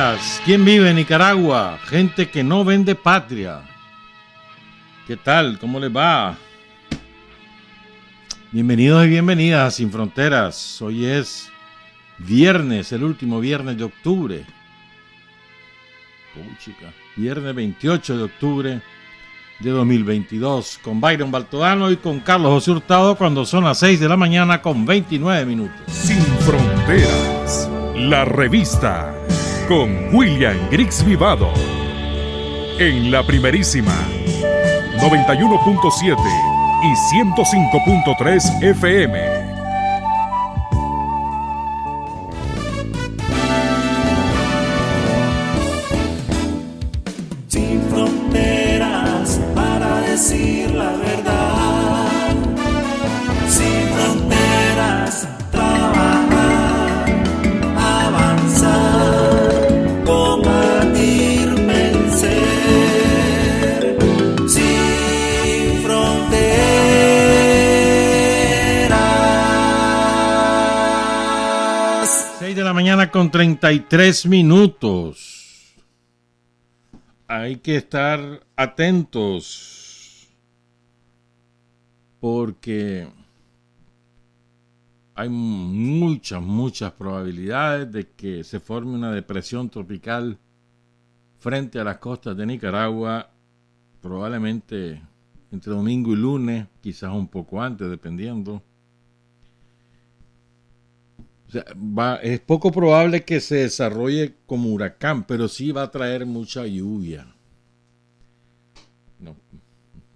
días. ¿Quién vive en Nicaragua? Gente que no vende patria. ¿Qué tal? ¿Cómo les va? Bienvenidos y bienvenidas a Sin Fronteras. Hoy es viernes, el último viernes de octubre. Viernes 28 de octubre de 2022. Con Byron Baltodano y con Carlos José Hurtado cuando son las 6 de la mañana con 29 minutos. Sin Fronteras, la revista con William Griggs Vivado. En la primerísima 91.7 y 105.3 FM. Sin fronteras para decir la verdad. Sin fronteras, trabajar, avanzar, combatir, vencer. Sin fronteras. 6 de la mañana con 33 minutos. Hay que estar atentos porque hay muchas probabilidades de que se forme una depresión tropical frente a las costas de Nicaragua, probablemente entre domingo y lunes, quizás un poco antes, dependiendo. O sea, es poco probable que se desarrolle como huracán, pero sí va a traer mucha lluvia. No,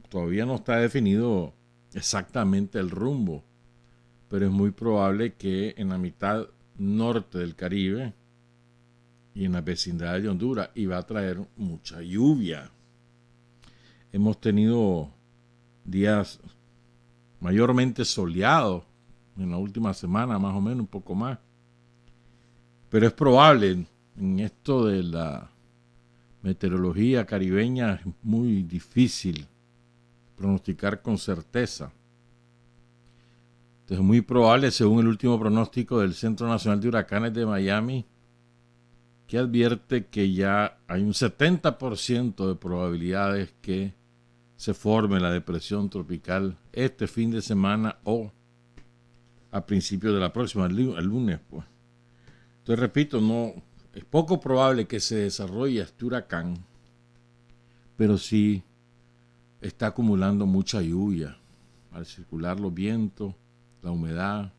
todavía no está definido exactamente el rumbo, pero es muy probable que en la mitad norte del Caribe y en las vecindades de Honduras iba a traer mucha lluvia. Hemos tenido días mayormente soleados en la última semana, más o menos, un poco más. Pero es probable, en esto de la meteorología caribeña es muy difícil pronosticar con certeza. Entonces es muy probable, según el último pronóstico del Centro Nacional de Huracanes de Miami, que advierte que ya hay un 70% de probabilidades que se forme la depresión tropical este fin de semana o a principios de la próxima, el lunes, pues. Entonces, repito, no es poco probable que se desarrolle este huracán, pero sí está acumulando mucha lluvia al circular los vientos, la humedad,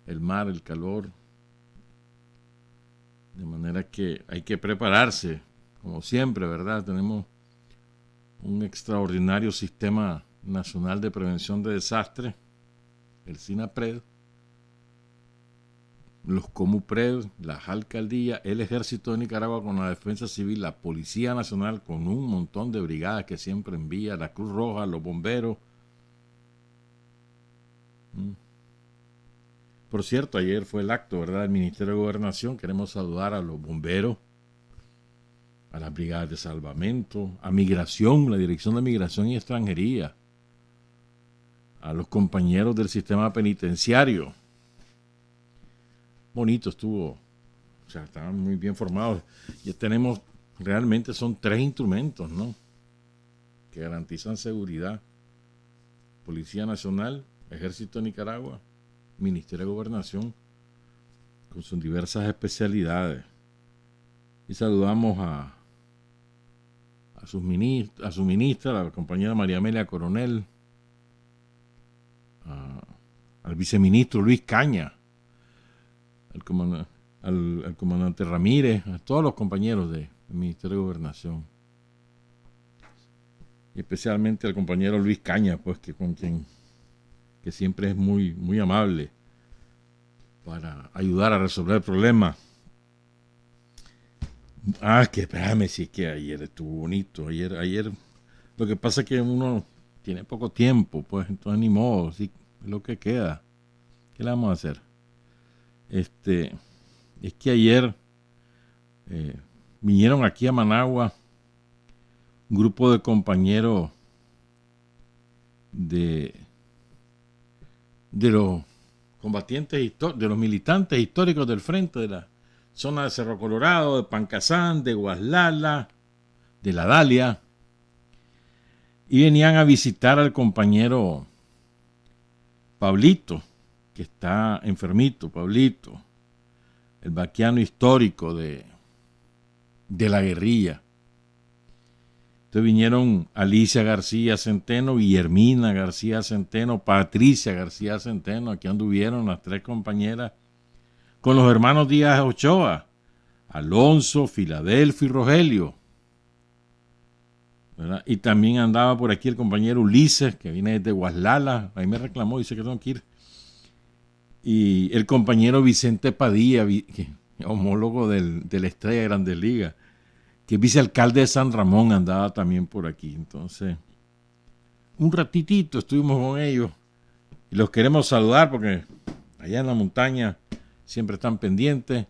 el mar, el calor. De manera que hay que prepararse, como siempre, ¿verdad? Tenemos un extraordinario sistema nacional de prevención de desastres, el SINAPRED, los COMUPRED, las alcaldías, el Ejército de Nicaragua con la Defensa Civil, la Policía Nacional con un montón de brigadas que siempre envía, la Cruz Roja, los bomberos. Por cierto, ayer fue el acto, ¿verdad?, del Ministerio de Gobernación. Queremos saludar a los bomberos, a las brigadas de salvamento, a Migración, la Dirección de Migración y Extranjería, a los compañeros del sistema penitenciario. Bonito estuvo, o sea, estaban muy bien formados. Ya tenemos, realmente son 3 instrumentos, ¿no?, que garantizan seguridad: Policía Nacional, Ejército de Nicaragua, Ministerio de Gobernación, con sus diversas especialidades. Y saludamos a su ministra, la compañera María Amelia Coronel, al viceministro Luis Caña, al comandante Ramírez, a todos los compañeros del Ministerio de Gobernación, y especialmente al compañero Luis Caña, pues que siempre es muy amable para ayudar a resolver el problema. Que espérame, sí, que ayer estuvo bonito. Ayer lo que pasa es que uno tiene poco tiempo, pues entonces ni modo, sí, es lo que queda. ¿Qué le vamos a hacer? Es que ayer vinieron aquí a Managua un grupo de compañeros de los combatientes, de los militantes históricos del Frente, de zona de Cerro Colorado, de Pancasán, de Guaslala, de La Dalia, y venían a visitar al compañero Pablito, que está enfermito, Pablito, el vaquiano histórico de la guerrilla. Entonces vinieron Alicia García Centeno, Guillermina García Centeno, Patricia García Centeno, aquí anduvieron las tres compañeras, con los hermanos Díaz Ochoa, Alonso, Filadelfo y Rogelio, ¿verdad? Y también andaba por aquí el compañero Ulises, que viene desde Guaslala, ahí me reclamó, dice que tengo que ir. Y el compañero Vicente Padilla, homólogo de la Estrella de Grandes Ligas, que es vicealcalde de San Ramón, andaba también por aquí. Entonces, un ratitito estuvimos con ellos y los queremos saludar porque allá en la montaña siempre están pendientes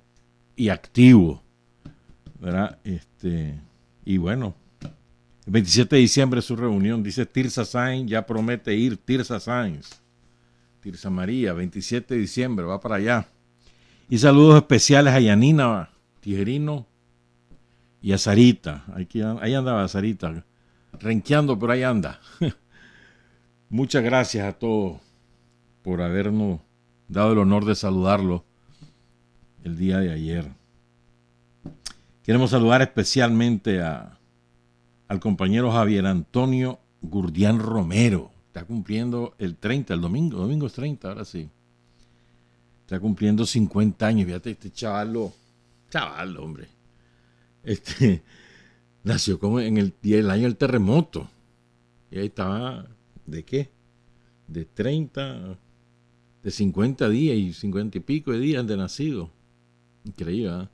y activos, ¿verdad? Y bueno, el 27 de diciembre es su reunión, dice Tirsa Sáenz, ya promete ir, Tirsa Sáenz. Tirsa María, 27 de diciembre, va para allá. Y saludos especiales a Yanina Tijerino y a Sarita. Ahí andaba Sarita, renqueando, pero ahí anda. Muchas gracias a todos por habernos dado el honor de saludarlo el día de ayer. Queremos saludar especialmente al compañero Javier Antonio Gurdián Romero. Está cumpliendo el 30, el domingo es 30, ahora sí. Está cumpliendo 50 años, fíjate, este chaval, hombre. Nació como en el año del terremoto. Y ahí estaba, ¿de qué? De 30, de 50 días y 50 y pico de días de nacido. Increíble, ¿eh?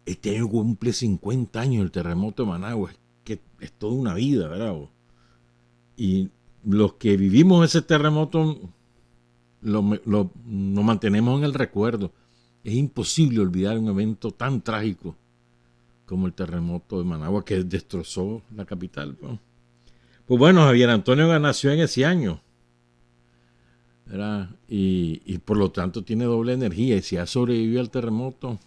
Este año cumple 50 años el terremoto de Managua. Que es toda una vida, ¿verdad? Y los que vivimos ese terremoto lo mantenemos en el recuerdo. Es imposible olvidar un evento tan trágico como el terremoto de Managua, que destrozó la capital. Pues bueno, Javier Antonio nació en ese año, ¿verdad? Y por lo tanto tiene doble energía, y si ha sobrevivido al terremoto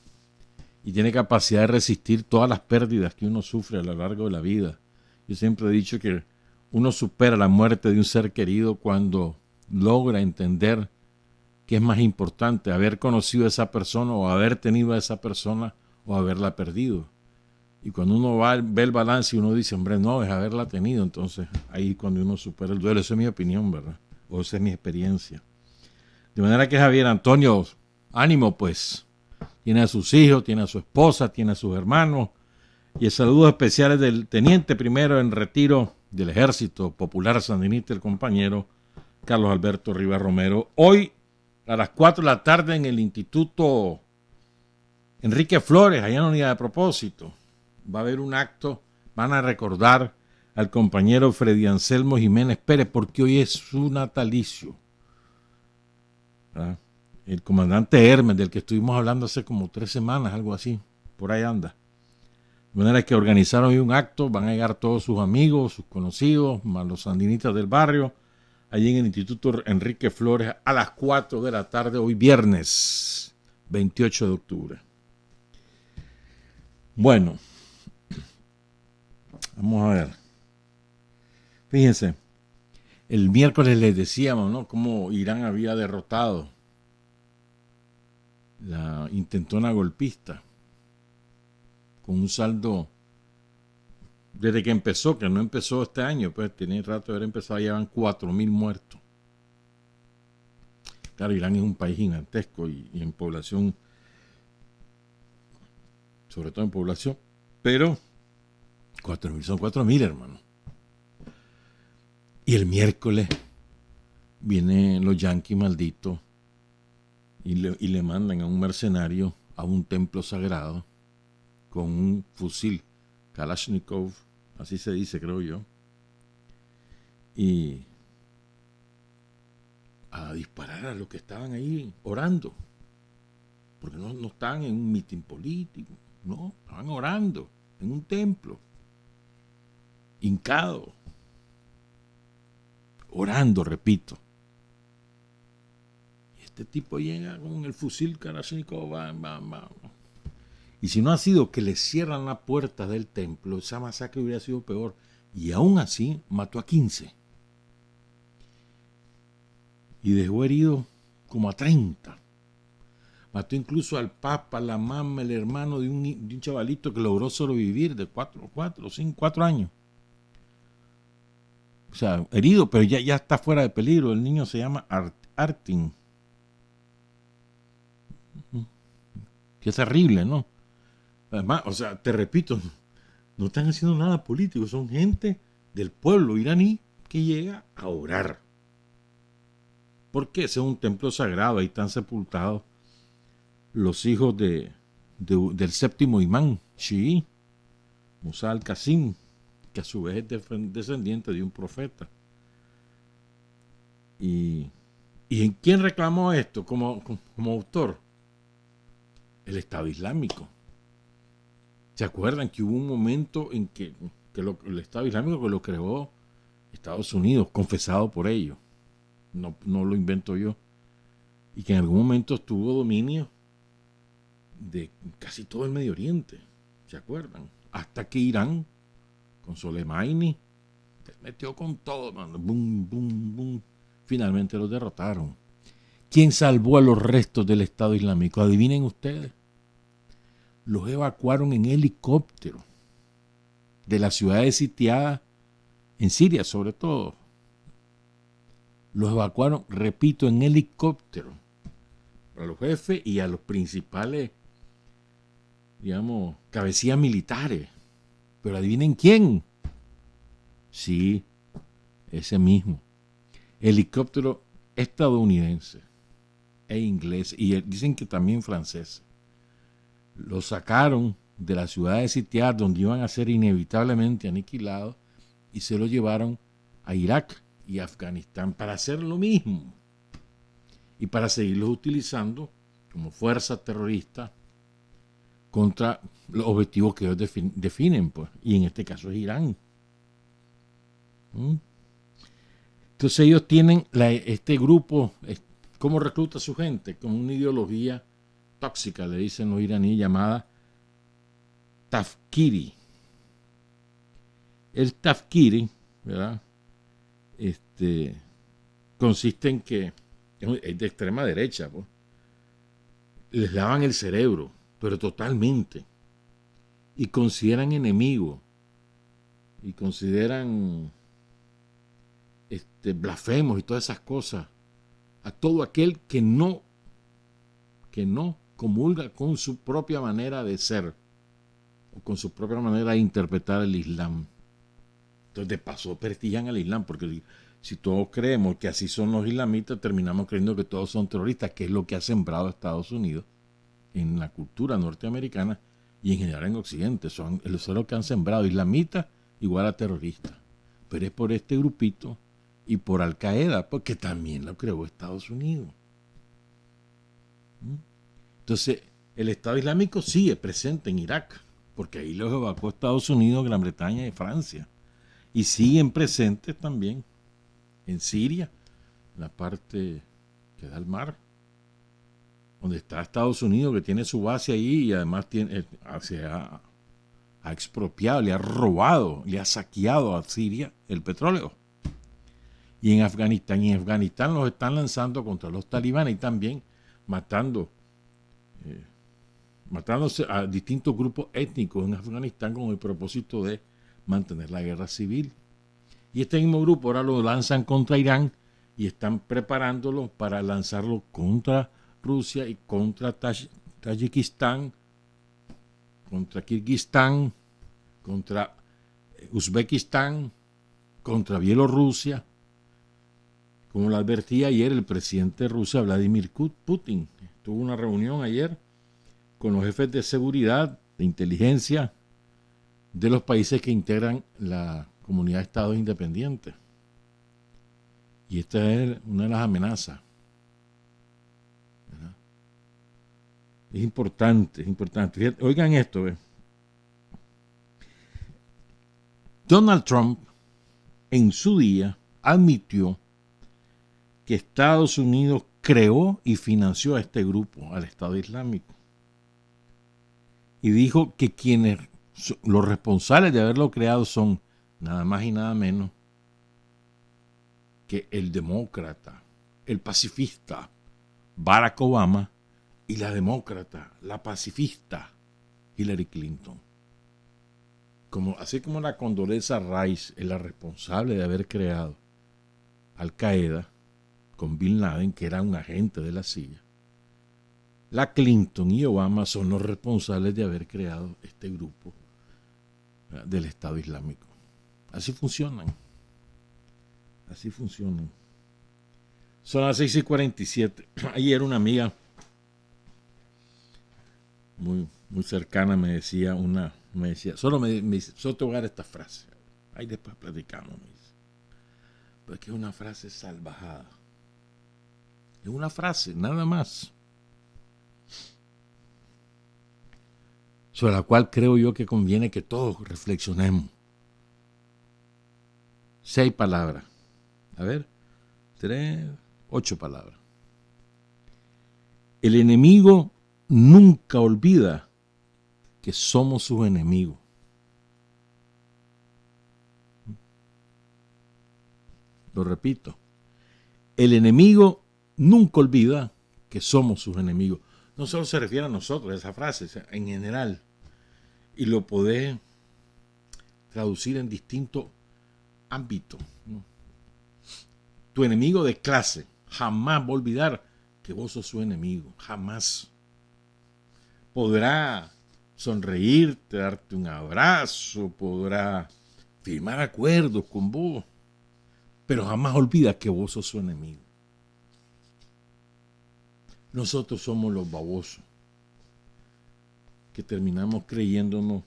y tiene capacidad de resistir todas las pérdidas que uno sufre a lo largo de la vida. Yo siempre he dicho que uno supera la muerte de un ser querido cuando logra entender que es más importante haber conocido a esa persona o haber tenido a esa persona o haberla perdido. Y cuando uno ve el balance y uno dice, hombre, no, es haberla tenido, entonces ahí cuando uno supera el duelo. Esa es mi opinión, ¿verdad? O esa es mi experiencia. De manera que Javier Antonio, ánimo pues, tiene a sus hijos, tiene a su esposa, tiene a sus hermanos. Y el saludo especial es del teniente primero en retiro del Ejército Popular Sandinista, el compañero Carlos Alberto Rivas Romero. Hoy a las 4 de la tarde en el Instituto Enrique Flores, allá en la Unidad de Propósito, va a haber un acto, van a recordar al compañero Freddy Anselmo Jiménez Pérez, porque hoy es su natalicio. ¿Verdad? El comandante Hermes, del que estuvimos hablando hace como 3 semanas, algo así, por ahí anda. De manera que organizaron hoy un acto, van a llegar todos sus amigos, sus conocidos, más los sandinistas del barrio, allí en el Instituto Enrique Flores a las 4 de la tarde, hoy viernes 28 de octubre. Bueno, vamos a ver. Fíjense, el miércoles les decíamos, ¿no?, cómo Irán había derrotado la intentona golpista con un saldo desde que empezó, que no empezó este año, pues tiene rato de haber empezado, ya van 4.000 muertos. Claro, Irán es un país gigantesco y en población, sobre todo en población, pero 4.000 son 4.000, hermano. Y el miércoles vienen los yanquis malditos y le mandan a un mercenario a un templo sagrado con un fusil Kalashnikov, así se dice, creo yo, y a disparar a los que estaban ahí orando, porque no estaban en un mitin político, no, estaban orando en un templo, hincado, orando, repito. Y este tipo llega con el fusil Kalashnikov, Y si no ha sido que le cierran la puerta del templo, esa masacre hubiera sido peor. Y aún así mató a 15. Y dejó herido como a 30. Mató incluso al papa, la mamá, el hermano de un chavalito que logró sobrevivir de 4 años. O sea, herido, pero ya está fuera de peligro. El niño se llama Artin. Qué terrible, ¿no? Además, o sea, te repito, no están haciendo nada político. Son gente del pueblo iraní que llega a orar. Porque ese es un templo sagrado. Ahí están sepultados los hijos del séptimo imán, Shi'i, Musa al-Qasim, que a su vez es descendiente de un profeta. ¿Y en quién reclamó esto como autor? El Estado Islámico. ¿Se acuerdan que hubo un momento en que el Estado Islámico que lo creó Estados Unidos, confesado por ellos? No lo invento yo. Y que en algún momento tuvo dominio de casi todo el Medio Oriente. ¿Se acuerdan? Hasta que Irán, con Soleimani, se metió con todo, mano. Boom, boom, boom. Finalmente los derrotaron. ¿Quién salvó a los restos del Estado Islámico? Adivinen ustedes. Los evacuaron en helicóptero de las ciudades sitiadas en Siria, sobre todo. Los evacuaron, repito, en helicóptero a los jefes y a los principales, digamos, cabecillas militares. Pero adivinen quién. Sí, ese mismo. Helicóptero estadounidense e inglés, y dicen que también francés. Los sacaron de las ciudades sitiadas donde iban a ser inevitablemente aniquilados y se los llevaron a Irak y Afganistán para hacer lo mismo y para seguirlos utilizando como fuerza terrorista contra los objetivos que ellos definen, pues, y en este caso es Irán. Entonces ellos tienen este grupo, ¿cómo recluta a su gente? Con una ideología tóxica, le dicen los iraníes, llamada Tafkiri. El Tafkiri, ¿verdad? Consiste en que es de extrema derecha, pues. Les lavan el cerebro, pero totalmente, y consideran enemigo, y consideran blasfemos y todas esas cosas a todo aquel que no comulga con su propia manera de ser o con su propia manera de interpretar el Islam. Entonces, de paso, prestigian al Islam, porque si todos creemos que así son los islamitas, terminamos creyendo que todos son terroristas, que es lo que ha sembrado Estados Unidos en la cultura norteamericana y en general en Occidente. Son los que han sembrado islamitas igual a terroristas. Pero es por este grupito y por Al Qaeda, porque también lo creó Estados Unidos. Entonces, el Estado Islámico sigue presente en Irak, porque ahí los evacuó Estados Unidos, Gran Bretaña y Francia. Y siguen presentes también en Siria, la parte que da al mar, donde está Estados Unidos, que tiene su base ahí y además se ha expropiado, le ha robado, le ha saqueado a Siria el petróleo. Y en Afganistán los están lanzando contra los talibanes y también matándose a distintos grupos étnicos en Afganistán con el propósito de mantener la guerra civil. Y este mismo grupo ahora lo lanzan contra Irán y están preparándolo para lanzarlo contra Rusia y contra Tayikistán, contra Kirguistán, contra Uzbekistán, contra Bielorrusia. Como lo advertía ayer el presidente de Rusia, Vladimir Putin, tuvo una reunión ayer con los jefes de seguridad, de inteligencia de los países que integran la Comunidad de Estados Independientes. Y esta es una de las amenazas. ¿Verdad? Es importante, es importante. Fíjate, oigan esto, ¿ves? Donald Trump en su día admitió que Estados Unidos creó y financió a este grupo, al Estado Islámico. y dijo que los responsables de haberlo creado son nada más y nada menos que el demócrata, el pacifista Barack Obama y la demócrata, la pacifista Hillary Clinton. Así como la Condoleezza Rice es la responsable de haber creado Al Qaeda con Bin Laden, que era un agente de la CIA, la Clinton y Obama son los responsables de haber creado este grupo del Estado Islámico. Así funcionan. Así funcionan. Son las 6:47. Ayer una amiga muy cercana me decía, solo me dice, solo te voy a dar esta frase. Ahí después platicamos, me dice. Porque es una frase salvajada. Es una frase, nada más. Sobre la cual creo yo que conviene que todos reflexionemos. 6 palabras. A ver, 8 palabras. El enemigo nunca olvida que somos sus enemigos. Lo repito. El enemigo nunca olvida que somos sus enemigos. No solo se refiere a nosotros, esa frase, en general. Y lo podés traducir en distintos ámbitos, ¿no? Tu enemigo de clase jamás va a olvidar que vos sos su enemigo. Jamás. Podrá sonreírte, darte un abrazo, podrá firmar acuerdos con vos, pero jamás olvida que vos sos su enemigo. Nosotros somos los babosos que terminamos creyéndonos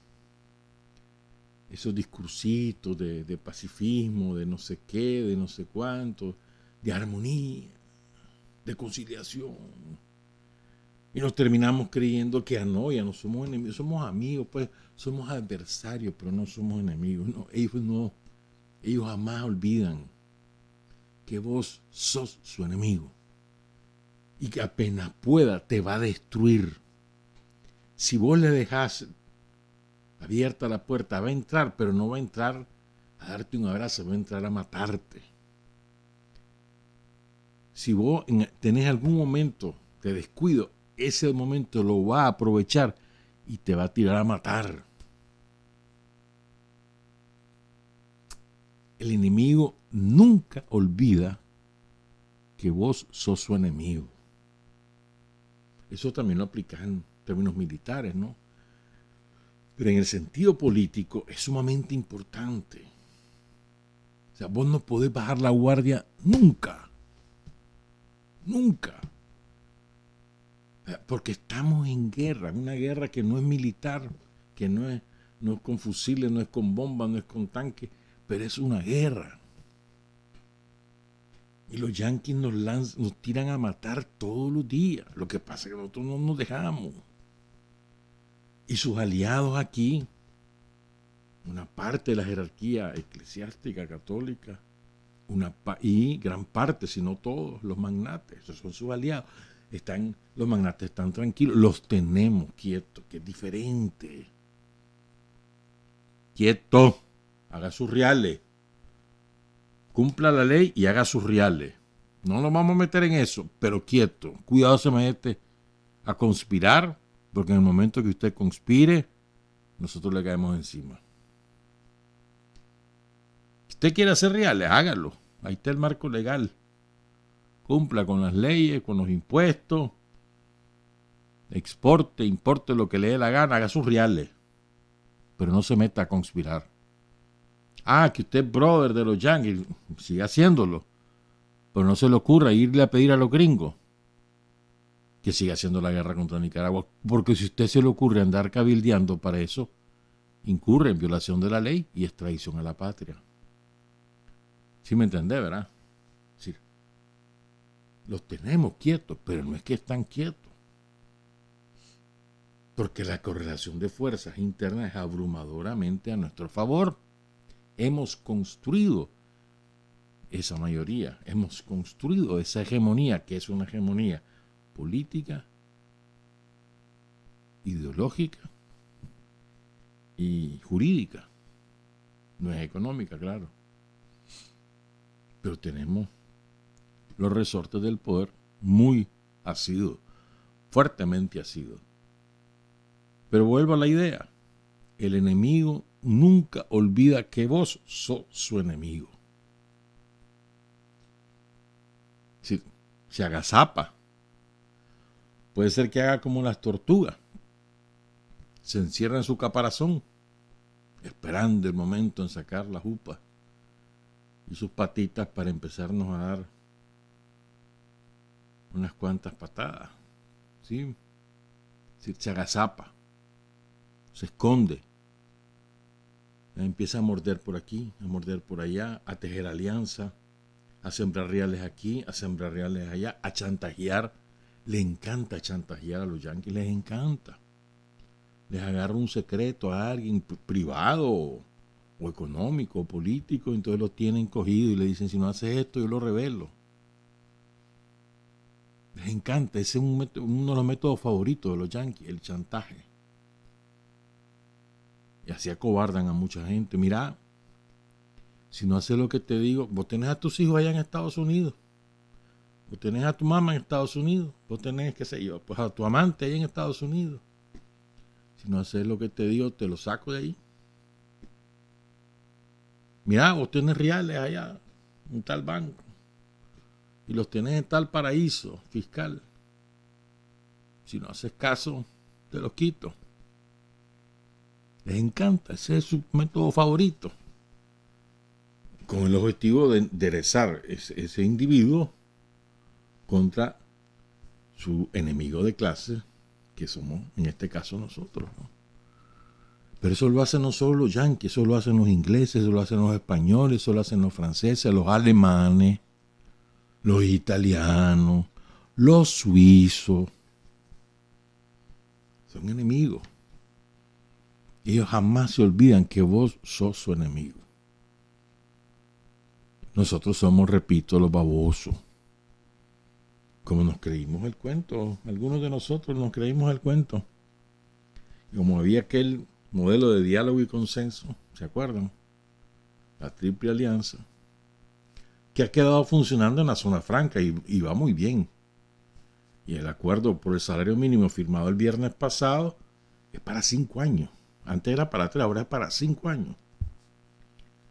esos discursitos de pacifismo, de no sé qué, de no sé cuánto, de armonía, de conciliación. Y nos terminamos creyendo que ya no somos enemigos, somos amigos, pues somos adversarios, pero no somos enemigos. No, ellos jamás olvidan que vos sos su enemigo. Y que apenas pueda te va a destruir. Si vos le dejás abierta la puerta, va a entrar, pero no va a entrar a darte un abrazo, va a entrar a matarte. Si vos tenés algún momento de descuido, ese momento lo va a aprovechar y te va a tirar a matar. El enemigo nunca olvida que vos sos su enemigo. Eso también lo aplicas en términos militares, ¿no? Pero en el sentido político es sumamente importante. O sea, vos no podés bajar la guardia nunca. Nunca. Porque estamos en guerra, una guerra que no es militar, que no es con fusiles, no es con bombas, no es con tanques, pero es una guerra. Y los yanquis nos tiran a matar todos los días. Lo que pasa es que nosotros no nos dejamos. Y sus aliados aquí, una parte de la jerarquía eclesiástica católica, y gran parte, si no todos, los magnates, esos son sus aliados. Los magnates están tranquilos, los tenemos quietos, que es diferente. Quieto, haga sus reales. Cumpla la ley y haga sus reales. No nos vamos a meter en eso, pero quieto. Cuidado, se mete a conspirar, porque en el momento que usted conspire, nosotros le caemos encima. Si usted quiere hacer reales, hágalo. Ahí está el marco legal. Cumpla con las leyes, con los impuestos. Exporte, importe lo que le dé la gana, haga sus reales. Pero no se meta a conspirar. Que usted es brother de los yanquis, siga haciéndolo. Pero no se le ocurra irle a pedir a los gringos que siga haciendo la guerra contra Nicaragua. Porque si usted se le ocurre andar cabildeando para eso, incurre en violación de la ley y es traición a la patria. ¿Sí me entendés, verdad? Sí. Los tenemos quietos, pero no es que están quietos. Porque la correlación de fuerzas internas es abrumadoramente a nuestro favor. Hemos construido esa mayoría, hemos construido esa hegemonía, que es una hegemonía política, ideológica y jurídica. No es económica, claro. Pero tenemos los resortes del poder muy asiduos, fuertemente asiduos. Pero vuelvo a la idea. El enemigo nunca olvida que vos sos su enemigo. Si se agazapa. Puede ser que haga como las tortugas. Se encierra en su caparazón, esperando el momento en sacar la jupa y sus patitas para empezarnos a dar unas cuantas patadas. ¿Sí? Se agazapa, se esconde, empieza a morder por aquí, a morder por allá, a tejer alianza, a sembrar reales aquí, a sembrar reales allá, a chantajear. Le encanta chantajear a los yanquis, les encanta. Les agarra un secreto a alguien privado o económico o político, entonces lo tienen cogido y le dicen, si no haces esto yo lo revelo. Les encanta, ese es uno de los métodos favoritos de los yanquis, el chantaje. Y así acobardan a mucha gente. Mira, si no haces lo que te digo, vos tenés a tus hijos allá en Estados Unidos. Vos tenés a tu mamá en Estados Unidos. Vos tenés, qué sé yo, pues a tu amante allá en Estados Unidos. Si no haces lo que te digo, te lo saco de ahí. Mira, vos tenés reales allá en tal banco. Y los tenés en tal paraíso fiscal. Si no haces caso, te los quito. Les encanta, ese es su método favorito. Con el objetivo de enderezar ese individuo contra su enemigo de clase, que somos en este caso nosotros, ¿no? Pero eso lo hacen no solo los yanquis, eso lo hacen los ingleses, eso lo hacen los españoles, eso lo hacen los franceses, los alemanes, los italianos, los suizos. Son enemigos. Ellos jamás se olvidan que vos sos su enemigo. Nosotros somos, repito, los babosos. Como nos creímos el cuento, algunos de nosotros nos creímos el cuento. Y como había aquel modelo de diálogo y consenso, ¿se acuerdan? La Triple Alianza, que ha quedado funcionando en la zona franca y va muy bien. Y el acuerdo por el salario mínimo firmado el viernes pasado es para 5 años. Antes era para 3, ahora es para 5 años.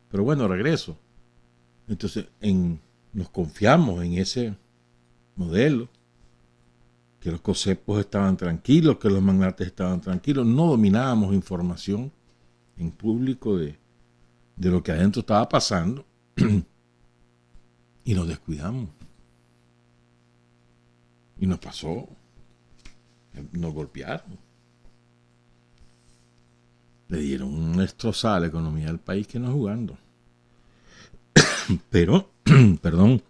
Pero bueno, regreso. Entonces, nos confiamos en ese modelo, que los COSEPOS estaban tranquilos, que los magnates estaban tranquilos, no dominábamos información en público de lo que adentro estaba pasando y nos descuidamos. Y nos pasó, nos golpearon, le dieron una destrozada a la economía del país que no jugando. Pero, perdón,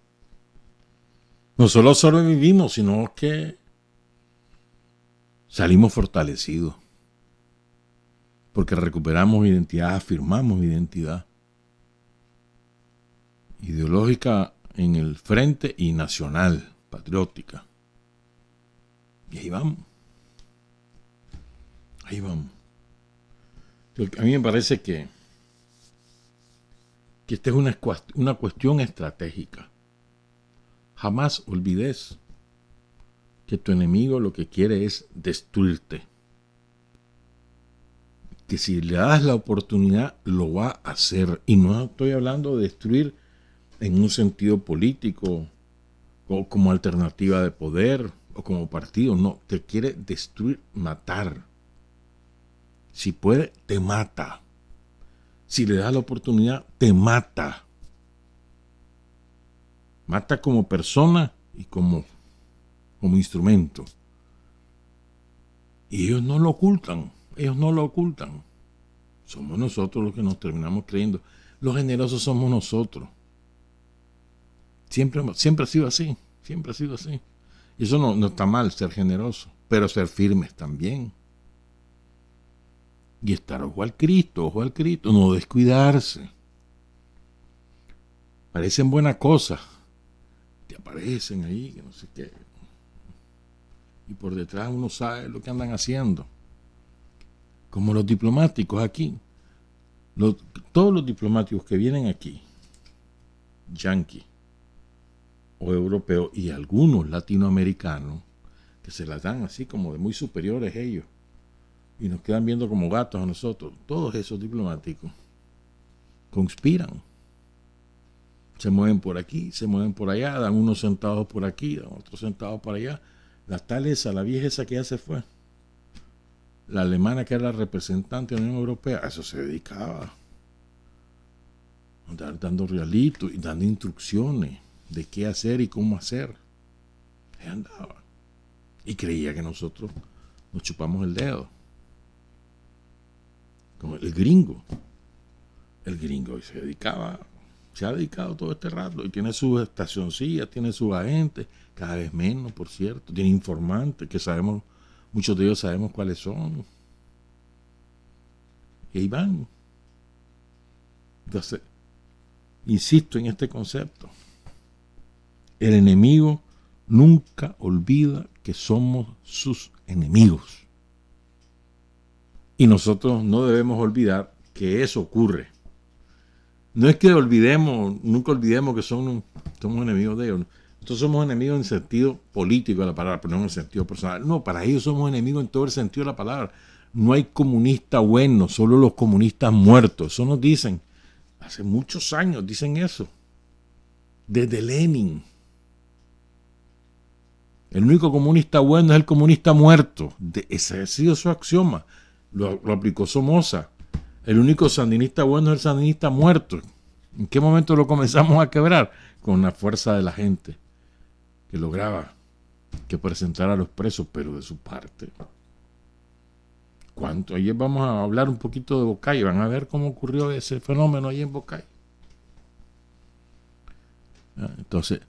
no solo sobrevivimos, sino que salimos fortalecidos. Porque recuperamos identidad, afirmamos identidad ideológica en el frente y nacional, patriótica. Y ahí vamos. Ahí vamos. A mí me parece que esta es una cuestión estratégica. Jamás olvides que tu enemigo lo que quiere es destruirte. Que si le das la oportunidad, lo va a hacer. Y no estoy hablando de destruir en un sentido político o como alternativa de poder o como partido. No, te quiere destruir, matar. Si puede, te mata. Si le das la oportunidad, te mata. Mata como persona y como instrumento. Y ellos no lo ocultan. Ellos no lo ocultan. Somos nosotros los que nos terminamos creyendo. Los generosos somos nosotros. Siempre ha sido así. Siempre ha sido así. Y eso no está mal, ser generoso. Pero ser firmes también. Y estar ojo al Cristo, no descuidarse. Parecen buenas cosas. Te aparecen ahí, que no sé qué. Y por detrás uno sabe lo que andan haciendo. como los diplomáticos aquí. Todos los diplomáticos que vienen aquí, yanquis o europeos y algunos latinoamericanos, que se las dan así como de muy superiores ellos y nos quedan viendo como gatos a nosotros, todos esos diplomáticos conspiran. Se mueven por aquí, se mueven por allá, dan unos centavos por aquí, dan otros centavos por allá. La tal esa, la vieja esa que ya se fue, la alemana que era la representante de la Unión Europea, a eso se dedicaba. A andar dando realitos y dando instrucciones de qué hacer y cómo hacer. Ahí andaba. Y creía que nosotros nos chupamos el dedo. Como el gringo. El gringo se ha dedicado todo este rato y tiene sus estacioncillas, tiene sus agentes, cada vez menos, por cierto. Tiene informantes que sabemos, muchos de ellos sabemos cuáles son. Y ahí van. Entonces, insisto en este concepto. El enemigo nunca olvida que somos sus enemigos. Y nosotros no debemos olvidar que eso ocurre. No es que nunca olvidemos que somos enemigos de ellos. Nosotros somos enemigos en sentido político de la palabra, pero no en el sentido personal. No, para ellos somos enemigos en todo el sentido de la palabra. No hay comunista bueno, solo los comunistas muertos. Eso nos dicen. Hace muchos años dicen eso. Desde Lenin. El único comunista bueno es el comunista muerto. Ese ha sido su axioma. Lo aplicó Somoza. El único sandinista bueno es el sandinista muerto. ¿En qué momento lo comenzamos a quebrar? Con la fuerza de la gente que lograba que presentara a los presos, pero de su parte. ¿Cuánto? Ayer vamos a hablar un poquito de Bocay. Van a ver cómo ocurrió ese fenómeno ahí en Bocay. Entonces,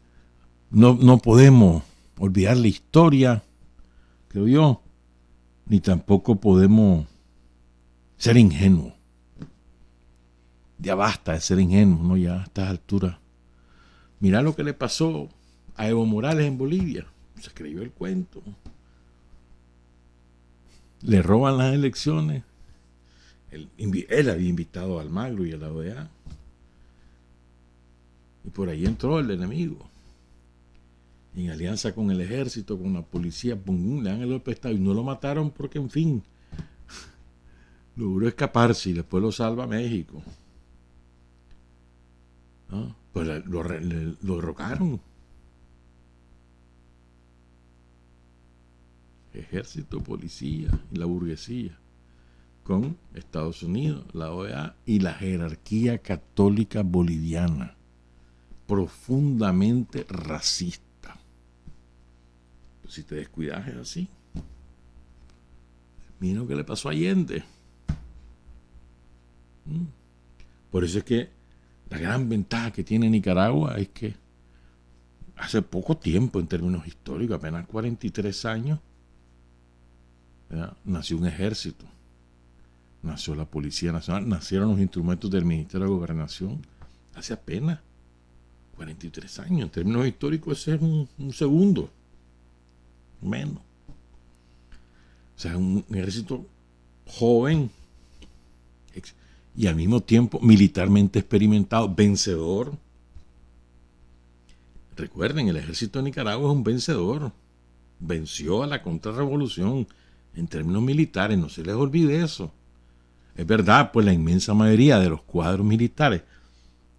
no podemos olvidar la historia, creo yo, ni tampoco podemos ser ingenuos. Ya basta de ser ingenuos, ¿no? Ya a estas alturas. Mirá lo que le pasó a Evo Morales en Bolivia. Se creyó el cuento. Le roban las elecciones. Él había invitado a Almagro y a la OEA. Y por ahí entró el enemigo. Y en alianza con el ejército, con la policía, ¡pum!, le dan el golpe de Estado. Y no lo mataron porque, en fin, logró escaparse y después lo salva México. ¿No? Pues lo derrocaron. Ejército, policía y la burguesía, con Estados Unidos, la OEA y la jerarquía católica boliviana, profundamente racista. Pues si te descuidas es así. Mira lo que le pasó a Allende. Por eso es que la gran ventaja que tiene Nicaragua es que hace poco tiempo, en términos históricos, apenas 43 años, ¿verdad?, nació un ejército, nació la Policía Nacional, nacieron los instrumentos del Ministerio de Gobernación, hace apenas 43 años. En términos históricos, ese es un segundo, menos. O sea, un ejército joven y al mismo tiempo militarmente experimentado, vencedor. Recuerden, el ejército de Nicaragua es un vencedor. Venció a la contrarrevolución en términos militares, no se les olvide eso. Es verdad, pues la inmensa mayoría de los cuadros militares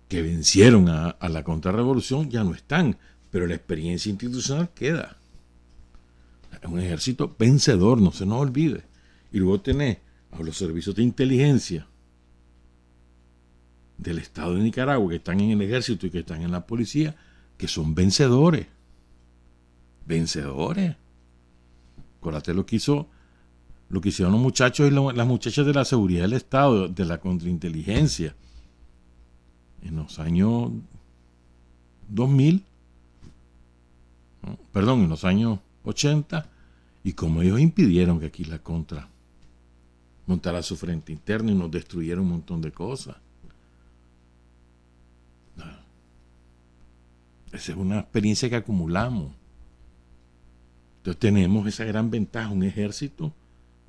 que vencieron a la contrarrevolución ya no están, pero la experiencia institucional queda. Es un ejército vencedor, no se nos olvide. Y luego tenés a los servicios de inteligencia del Estado de Nicaragua, que están en el ejército y que están en la policía, que son vencedores. Vencedores. Acuérdate lo que hicieron los muchachos y las muchachas de la seguridad del Estado, de la contrainteligencia, en los años 2000, ¿no? Perdón, en los años 80, y como ellos impidieron que aquí la contra montara su frente interno y nos destruyera un montón de cosas. Esa es una experiencia que acumulamos. Entonces tenemos esa gran ventaja, un ejército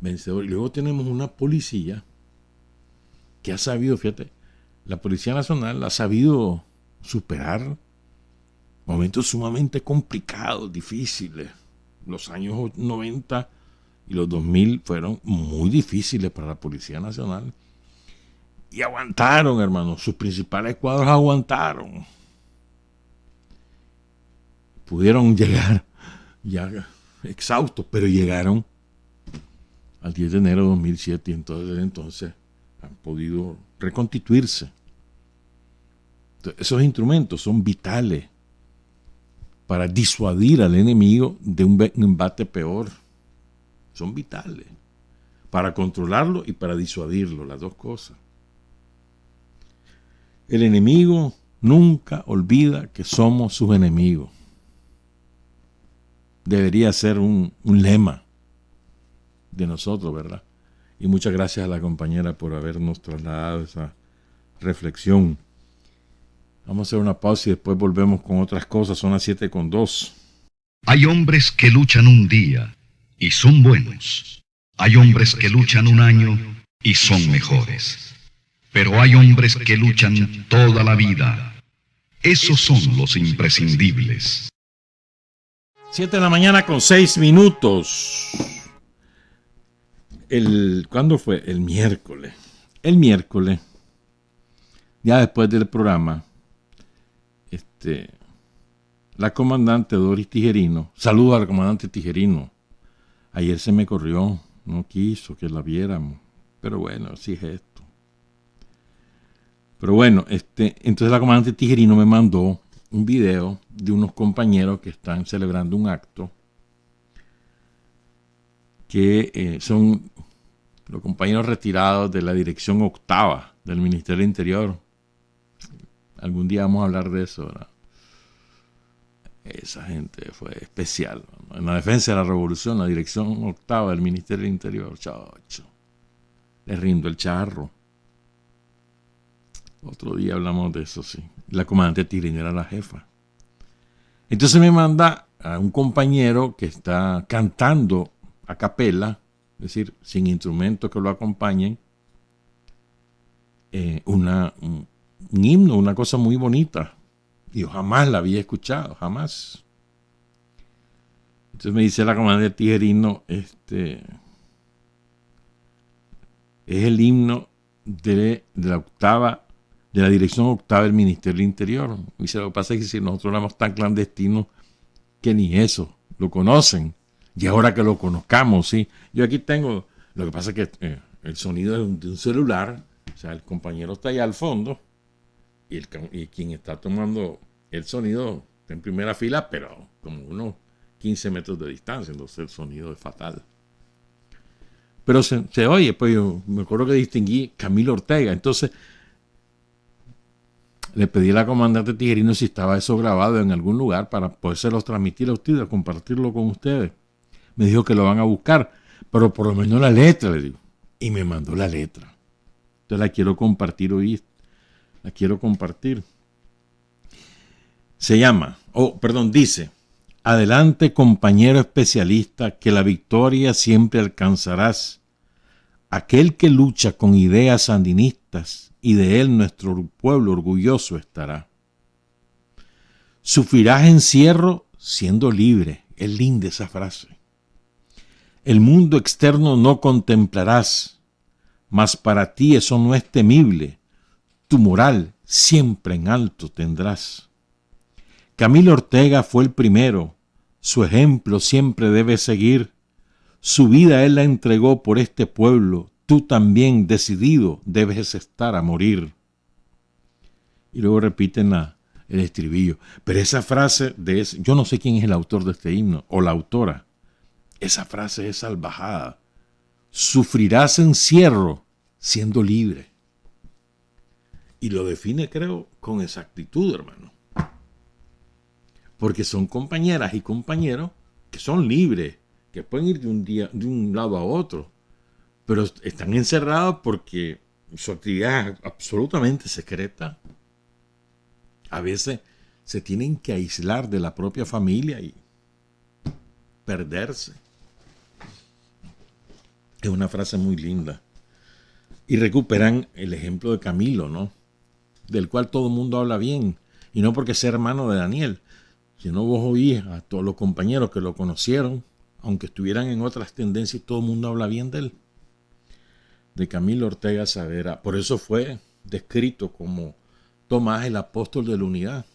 vencedor. Y luego tenemos una policía que ha sabido, fíjate, la Policía Nacional ha sabido superar momentos sumamente complicados, difíciles. Los años 90 y los 2000 fueron muy difíciles para la Policía Nacional. Y aguantaron, hermano. Sus principales cuadros aguantaron. Pudieron llegar ya exhaustos, pero llegaron al 10 de enero de 2007 y entonces han podido reconstituirse. Entonces, esos instrumentos son vitales para disuadir al enemigo de un embate peor. Son vitales para controlarlo y para disuadirlo, las dos cosas. El enemigo nunca olvida que somos sus enemigos. Debería ser un lema de nosotros, ¿verdad? Y muchas gracias a la compañera por habernos trasladado esa reflexión. Vamos a hacer una pausa y después volvemos con otras cosas. Son las 7:02. Hay hombres que luchan un día y son buenos. Hay hombres que luchan un año y son mejores. Pero hay hombres que luchan toda la vida. Esos son los imprescindibles. 7 de la mañana con 6 minutos. ¿Cuándo fue? El miércoles. El miércoles, ya después del programa, la comandante Doris Tijerino, saludo a la comandante Tijerino. Ayer se me corrió, no quiso que la viéramos, pero bueno, así es esto. Pero bueno, entonces la comandante Tijerino me mandó un video de unos compañeros que están celebrando un acto que son los compañeros retirados de la dirección octava del Ministerio del Interior. Algún día vamos a hablar de eso, ¿verdad? Esa gente fue especial, ¿no? En la defensa de la revolución, la dirección octava del Ministerio del Interior, chacho, les rindo el charro. Otro día hablamos de eso, sí. La comandante Tijerino era la jefa. Entonces me manda a un compañero que está cantando a capela, es decir, sin instrumentos que lo acompañen, un himno, una cosa muy bonita. Y yo jamás la había escuchado, jamás. Entonces me dice la comandante Tijerino, es el himno de la octava, de la dirección octava del Ministerio del Interior. Y dice, lo que pasa es que si nosotros éramos tan clandestinos que ni eso lo conocen. Y ahora que lo conozcamos, sí. Yo aquí tengo, lo que pasa es que el sonido es de un celular, o sea, el compañero está allá al fondo y quien está tomando el sonido está en primera fila, pero como unos 15 metros de distancia, entonces el sonido es fatal. Pero se oye, pues yo me acuerdo que distinguí Camilo Ortega, entonces le pedí a la comandante Tijerino si estaba eso grabado en algún lugar para podérselos transmitir a ustedes, compartirlo con ustedes. Me dijo que lo van a buscar, pero por lo menos la letra, le digo. Y me mandó la letra. Entonces la quiero compartir hoy. La quiero compartir. Dice: adelante, compañero especialista, que la victoria siempre alcanzarás. Aquel que lucha con ideas sandinistas, y de él nuestro pueblo orgulloso estará. Sufrirás encierro siendo libre. Es linda esa frase. El mundo externo no contemplarás, mas para ti eso no es temible. Tu moral siempre en alto tendrás. Camilo Ortega fue el primero, su ejemplo siempre debes seguir. Su vida él la entregó por este pueblo, tú también decidido debes estar a morir. Y luego repiten el estribillo. Pero esa frase yo no sé quién es el autor de este himno o la autora. Esa frase es salvajada. Sufrirás encierro siendo libre. Y lo define, creo, con exactitud, hermano. Porque son compañeras y compañeros que son libres, que pueden ir de un lado a otro, pero están encerrados porque su actividad es absolutamente secreta. A veces se tienen que aislar de la propia familia y perderse. Es una frase muy linda. Y recuperan el ejemplo de Camilo, ¿no? Del cual todo el mundo habla bien. Y no porque sea hermano de Daniel, sino vos oís a todos los compañeros que lo conocieron, aunque estuvieran en otras tendencias, todo el mundo habla bien de él. De Camilo Ortega Saavedra. Por eso fue descrito como Tomás el apóstol de la unidad.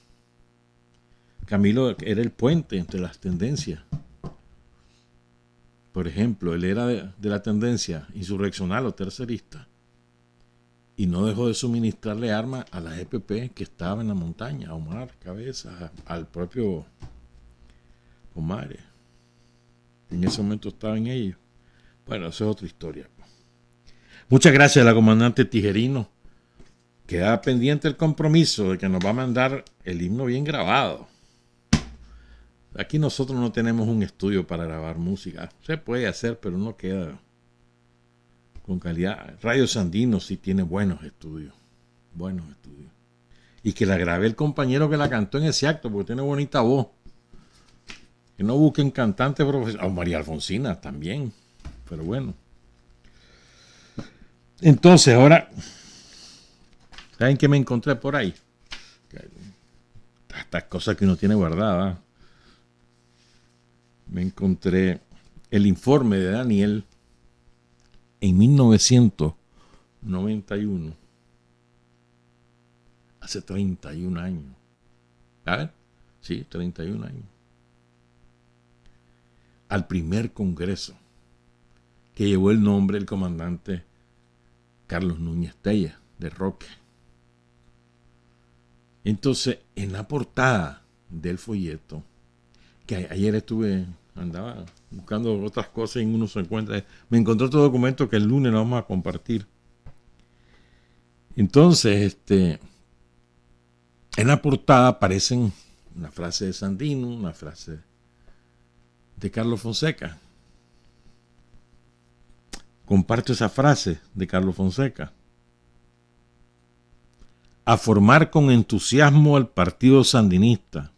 Camilo era el puente entre las tendencias. Por ejemplo, él era de la tendencia insurreccional o tercerista y no dejó de suministrarle armas a la EPP que estaba en la montaña, a Omar Cabeza, al propio Omar. En ese momento estaba en ello. Bueno, eso es otra historia. Muchas gracias a la comandante Tijerino. Queda pendiente el compromiso de que nos va a mandar el himno bien grabado. Aquí nosotros no tenemos un estudio para grabar música. Se puede hacer, pero no queda con calidad. Radio Sandino sí tiene buenos estudios. Buenos estudios. Y que la grabe el compañero que la cantó en ese acto, porque tiene bonita voz. Que no busquen cantantes profesionales. María Alfonsina también. Pero bueno. Entonces, ahora, ¿saben qué me encontré por ahí? Estas cosas que uno tiene guardadas. Me encontré el informe de Daniel en 1991. Hace 31 años. ¿Sabes? Sí, 31 años. Al primer congreso que llevó el nombre del comandante Carlos Núñez Tella, de Roque. Entonces, en la portada del folleto, que ayer andaba buscando otras cosas y uno se encuentra, me encontré otro documento que el lunes lo vamos a compartir. Entonces, en la portada aparecen una frase de Sandino, una frase de Carlos Fonseca. Comparto esa frase de Carlos Fonseca. A formar con entusiasmo al partido sandinista,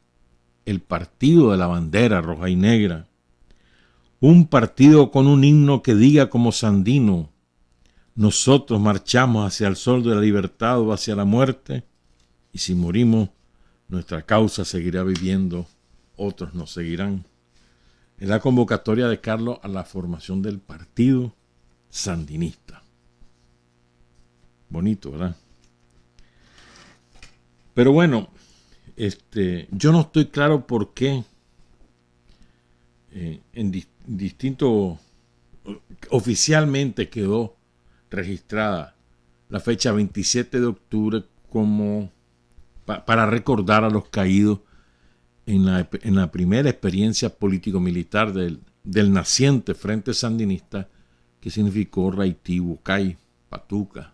el partido de la bandera roja y negra, un partido con un himno que diga como Sandino: nosotros marchamos hacia el sol de la libertad o hacia la muerte, y si morimos, nuestra causa seguirá viviendo, otros nos seguirán. Es la convocatoria de Carlos a la formación del partido sandinista. Bonito, ¿verdad? Pero bueno, yo no estoy claro por qué en distinto oficialmente quedó registrada la fecha 27 de octubre como para recordar a los caídos en la primera experiencia político-militar del naciente Frente Sandinista, que significó Raití, Bucay, Patuca.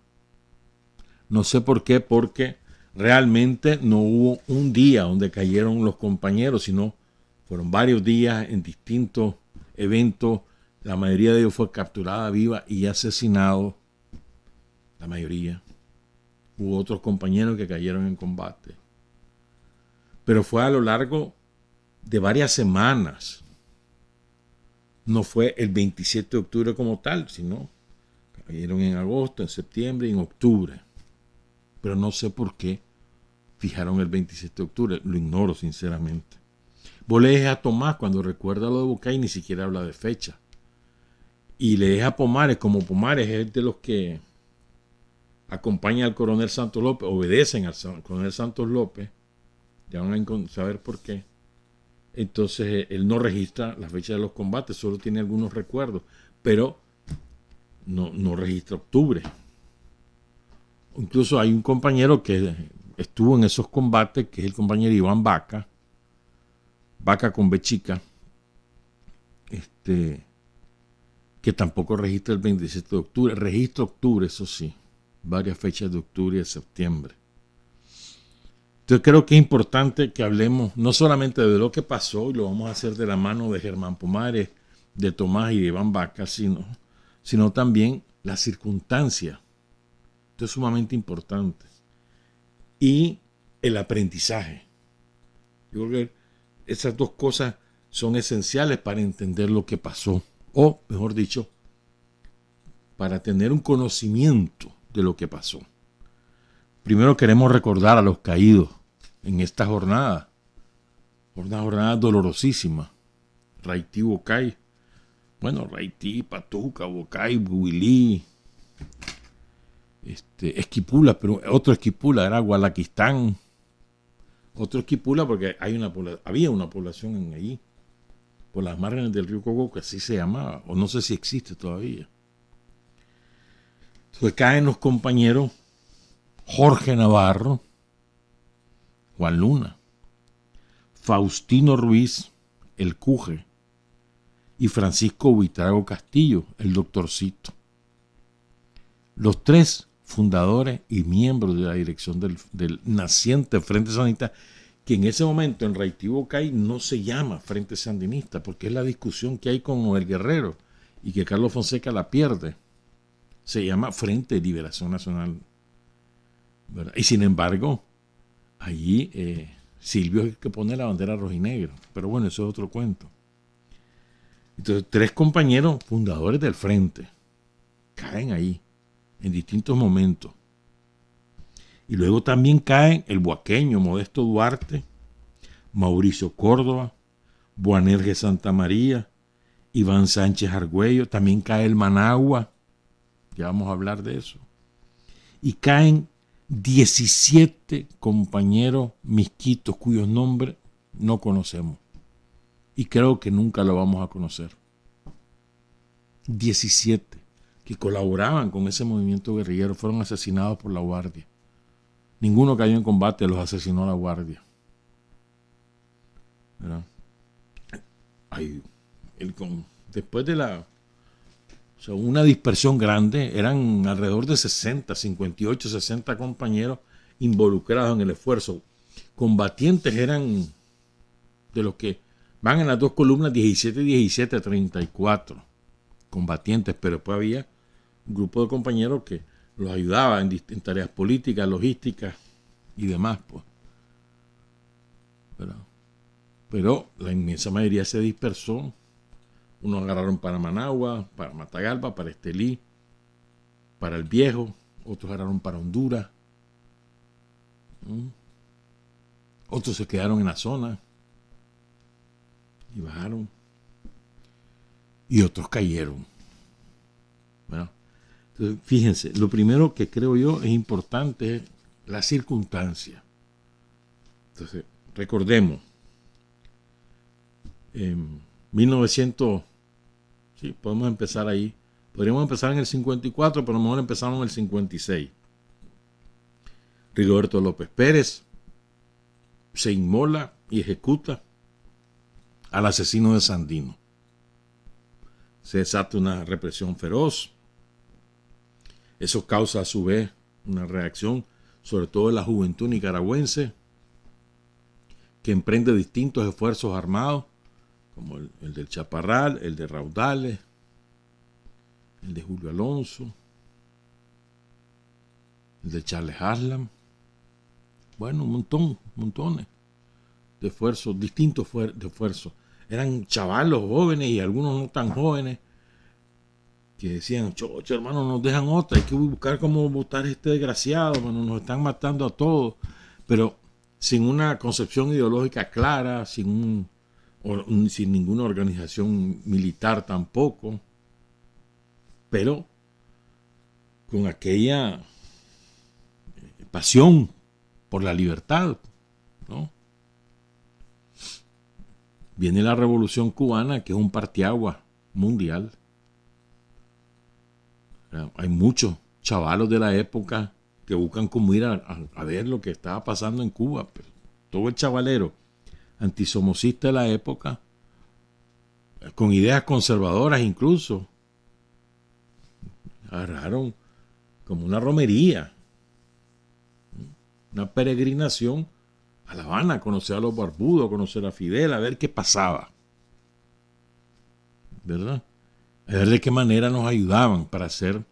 No sé por qué, porque realmente no hubo un día donde cayeron los compañeros, sino fueron varios días en distintos eventos. La mayoría de ellos fue capturada viva y asesinado. La mayoría. Hubo otros compañeros que cayeron en combate. Pero fue a lo largo de varias semanas. No fue el 27 de octubre como tal, sino cayeron en agosto, en septiembre y en octubre. Pero no sé por qué fijaron el 27 de octubre. Lo ignoro, sinceramente. Vos le dejas a Tomás, cuando recuerda lo de Bucay, ni siquiera habla de fecha. Y le deja a Pomares, como Pomares es de los que acompaña al coronel Santos López, obedecen al coronel Santos López, ya van a saber por qué. Entonces él no registra la fecha de los combates, solo tiene algunos recuerdos, pero no registra octubre. Incluso hay un compañero que estuvo en esos combates, que es el compañero Iván Vaca con B chica, que tampoco registra el 27 de octubre, registra octubre, eso sí, varias fechas de octubre y de septiembre. Entonces creo que es importante que hablemos no solamente de lo que pasó, y lo vamos a hacer de la mano de Germán Pomares, de Tomás y de Iván Vaca, sino también las circunstancias. Esto es sumamente importante. Y el aprendizaje. Yo creo que esas dos cosas son esenciales para entender lo que pasó. O, mejor dicho, para tener un conocimiento de lo que pasó. Primero queremos recordar a los caídos en esta jornada. Una jornada dolorosísima. Raití, Bocay. Bueno, Raití, Patuca, Bocay, Builí. Esquipula, pero otro Esquipula era Gualaquistán. Otro Esquipula porque había una población allí, por las márgenes del río Coco, que así se llamaba, o no sé si existe todavía. Entonces caen los compañeros Jorge Navarro, Juan Luna, Faustino Ruiz, el Cuje, y Francisco Buitrago Castillo, el doctorcito. Los tres fundadores y miembros de la dirección del naciente Frente Sandinista, que en ese momento en Raití, Bocay no se llama Frente Sandinista, porque es la discusión que hay con Noel Guerrero y que Carlos Fonseca la pierde. Se llama Frente de Liberación Nacional, ¿verdad? Y sin embargo, allí Silvio es el que pone la bandera rojinegra. Pero bueno, eso es otro cuento. Entonces, tres compañeros fundadores del Frente caen ahí en distintos momentos. Y luego también caen el buaqueño Modesto Duarte, Mauricio Córdoba, Boanerges Santa María, Iván Sánchez Argüello, también cae el Managua, ya vamos a hablar de eso. Y caen 17 compañeros misquitos cuyos nombres no conocemos. Y creo que nunca lo vamos a conocer. 17 que colaboraban con ese movimiento guerrillero fueron asesinados por la Guardia. Ninguno cayó en combate, los asesinó la Guardia. ¿Verdad? Después de una dispersión grande, eran alrededor de 58, 60 compañeros involucrados en el esfuerzo. Combatientes eran de los que van en las dos columnas 17, 17, 34 combatientes, pero después había un grupo de compañeros que los ayudaba en tareas políticas, logísticas y demás, pues. Pero la inmensa mayoría se dispersó. Unos agarraron para Managua, para Matagalpa, para Estelí, para El Viejo. Otros agarraron para Honduras. Otros se quedaron en la zona y bajaron. Y otros cayeron. Bueno, entonces, fíjense, lo primero que creo yo es importante es la circunstancia. Entonces, recordemos, en 1900, sí, podemos empezar ahí. Podríamos empezar en el 54, pero a lo mejor empezamos en el 56. Rigoberto López Pérez se inmola y ejecuta al asesino de Sandino. Se desata una represión feroz. Eso causa a su vez una reacción, sobre todo de la juventud nicaragüense, que emprende distintos esfuerzos armados, como el del Chaparral, el de Raudales, el de Julio Alonso, el de Charles Haslam. Bueno, montones de esfuerzos, distintos de esfuerzos. Eran chavalos jóvenes y algunos no tan jóvenes que decían, chocho, hermano, nos dejan otra, hay que buscar cómo votar a este desgraciado, bueno, nos están matando a todos, pero sin una concepción ideológica clara, sin ninguna organización militar tampoco, pero con aquella pasión por la libertad, ¿no? Viene la Revolución Cubana, que es un parteaguas mundial. Hay muchos chavalos de la época que buscan cómo ir a ver lo que estaba pasando en Cuba. Pero todo el chavalero antisomocista de la época, con ideas conservadoras incluso, agarraron como una romería, una peregrinación a La Habana, a conocer a los barbudos, a conocer a Fidel, a ver qué pasaba, ¿verdad? A ver de qué manera nos ayudaban para hacer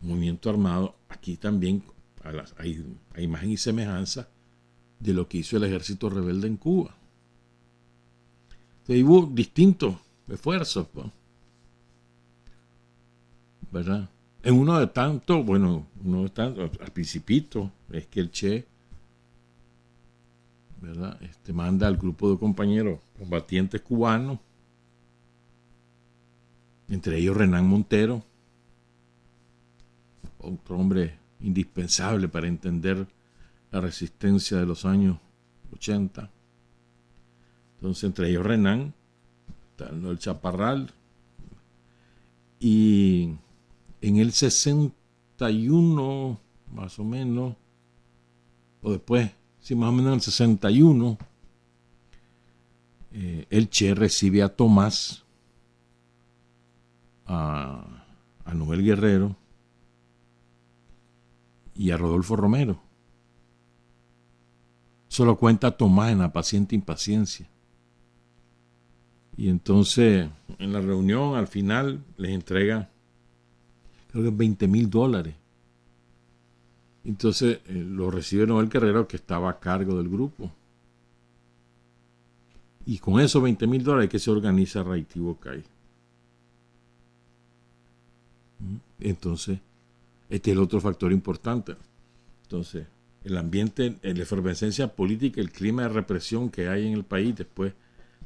movimiento armado. Aquí también hay imagen y semejanza de lo que hizo el ejército rebelde en Cuba. Entonces hubo distintos esfuerzos, ¿verdad? En uno de tantos, al principito, es que el Che, ¿verdad? Manda al grupo de compañeros combatientes cubanos, entre ellos Renán Montero, otro hombre indispensable para entender la resistencia de los años 80. Entonces, entre ellos Renán, el Chaparral, y en el 61, más o menos, o después, sí, más o menos en el 61, el Che recibe a Tomás, a Noel Guerrero y a Rodolfo Romero. Solo cuenta Tomás en La paciente impaciencia. Y entonces, en la reunión, al final, les entrega, creo que $20,000. Entonces, lo recibe Noel Guerrero, que estaba a cargo del grupo. Y con esos $20,000 es que se organiza Haití Bocay. Entonces, este es el otro factor importante. Entonces, el ambiente, la efervescencia política, el clima de represión que hay en el país después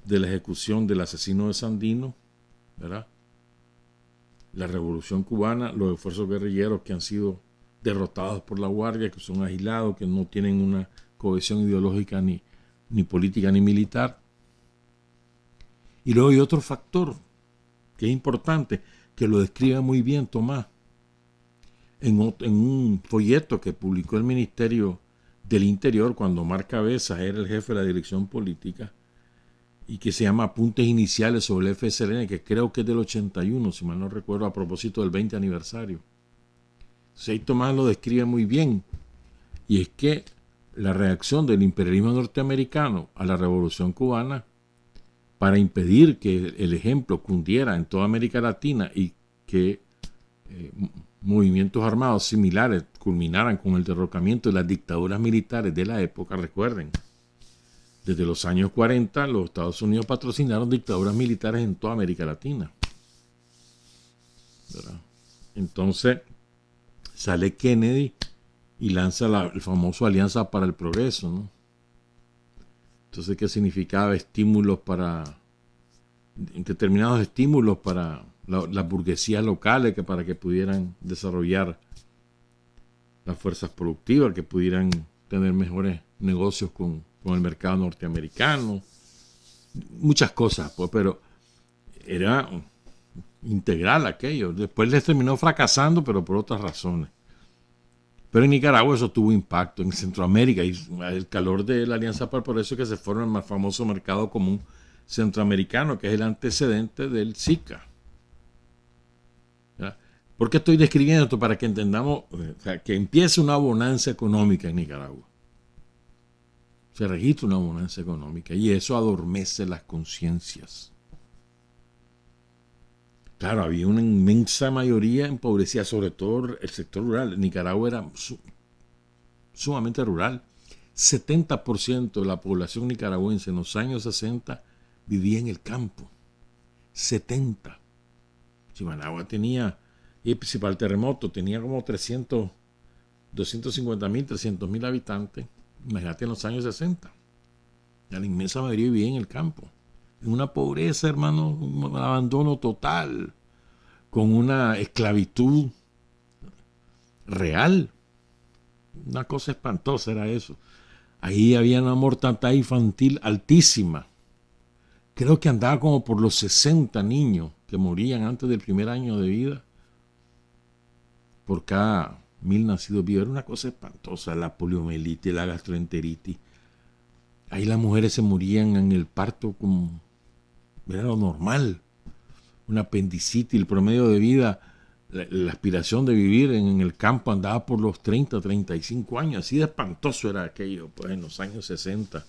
de la ejecución del asesino de Sandino, ¿verdad? La revolución cubana, los esfuerzos guerrilleros que han sido derrotados por la Guardia, que son aislados, que no tienen una cohesión ideológica ni política ni militar. Y luego hay otro factor que es importante, que lo describe muy bien Tomás en un folleto que publicó el Ministerio del Interior cuando Omar Cabezas era el jefe de la dirección política, y que se llama Apuntes Iniciales sobre el FSLN, que creo que es del 81, si mal no recuerdo, a propósito del 20 aniversario. Entonces ahí Tomás lo describe muy bien, y es que la reacción del imperialismo norteamericano a la revolución cubana, para impedir que el ejemplo cundiera en toda América Latina y que movimientos armados similares culminaran con el derrocamiento de las dictaduras militares de la época. Recuerden, desde los años 40 los Estados Unidos patrocinaron dictaduras militares en toda América Latina, ¿verdad? Entonces sale Kennedy y lanza el famoso Alianza para el Progreso, ¿no? Entonces, ¿qué significaba? Determinados estímulos para las burguesías locales, para que pudieran desarrollar las fuerzas productivas, que pudieran tener mejores negocios con el mercado norteamericano, muchas cosas, pues, pero era integral aquello. Después les terminó fracasando, pero por otras razones. Pero en Nicaragua eso tuvo impacto, en Centroamérica, y el calor de la Alianza para el Progreso, que se forma en el famoso mercado común centroamericano, que es el antecedente del SICA. ¿Ya? ¿Por qué estoy describiendo esto? Para que entendamos, que empiece una bonanza económica en Nicaragua. Se registra una bonanza económica y eso adormece las conciencias. Claro, había una inmensa mayoría empobrecida, sobre todo el sector rural. Nicaragua era sumamente rural. 70% de la población nicaragüense en los años 60 vivía en el campo. 70. Managua tenía, y el principal terremoto, tenía como 250,000, 300,000 habitantes. Imagínate en los años 60. Ya la inmensa mayoría vivía en el campo. En una pobreza, hermano, un abandono total, con una esclavitud real. Una cosa espantosa era eso. Ahí había una mortandad infantil altísima. Creo que andaba como por los 60 niños que morían antes del primer año de vida por cada 1,000 nacidos vivos. Era una cosa espantosa, la poliomielitis, la gastroenteritis. Ahí las mujeres se morían en el parto como era lo normal. Una apendicitis, el promedio de vida, la aspiración de vivir en el campo andaba por los 30, 35 años. Así de espantoso era aquello, pues, en los años 60.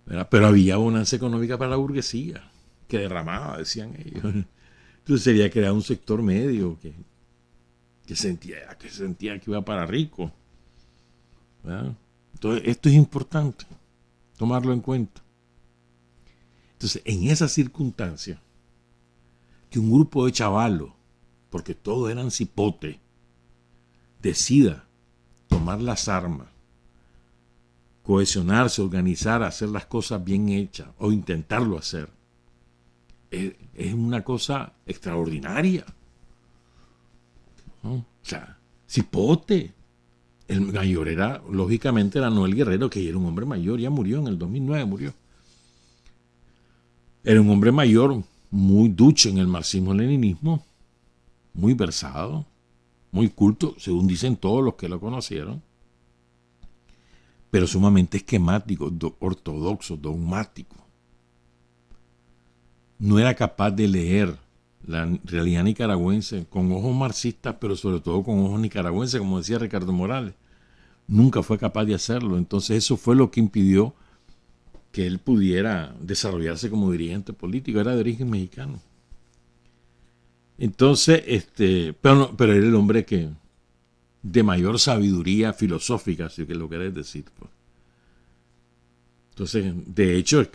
¿Verdad? Pero había bonanza económica para la burguesía, que derramaba, decían ellos. Entonces sería crear un sector medio que sentía que iba para rico. ¿Verdad? Entonces, esto es importante, tomarlo en cuenta. Entonces, en esa circunstancia, que un grupo de chavalos, porque todos eran cipote, decida tomar las armas, cohesionarse, organizar, hacer las cosas bien hechas o intentarlo hacer, es una cosa extraordinaria, ¿no? O sea, cipote. El mayor era, lógicamente, era Noel Guerrero, que era un hombre mayor, ya murió en el 2009, murió. Era un hombre mayor, muy ducho en el marxismo-leninismo, muy versado, muy culto, según dicen todos los que lo conocieron, pero sumamente esquemático, ortodoxo, dogmático. No era capaz de leer la realidad nicaragüense con ojos marxistas, pero sobre todo con ojos nicaragüenses, como decía Ricardo Morales. Nunca fue capaz de hacerlo. Entonces eso fue lo que impidió que él pudiera desarrollarse como dirigente político. Era de origen mexicano. Entonces, pero era el hombre que de mayor sabiduría filosófica, si que lo querés decir, pues. Entonces, de hecho,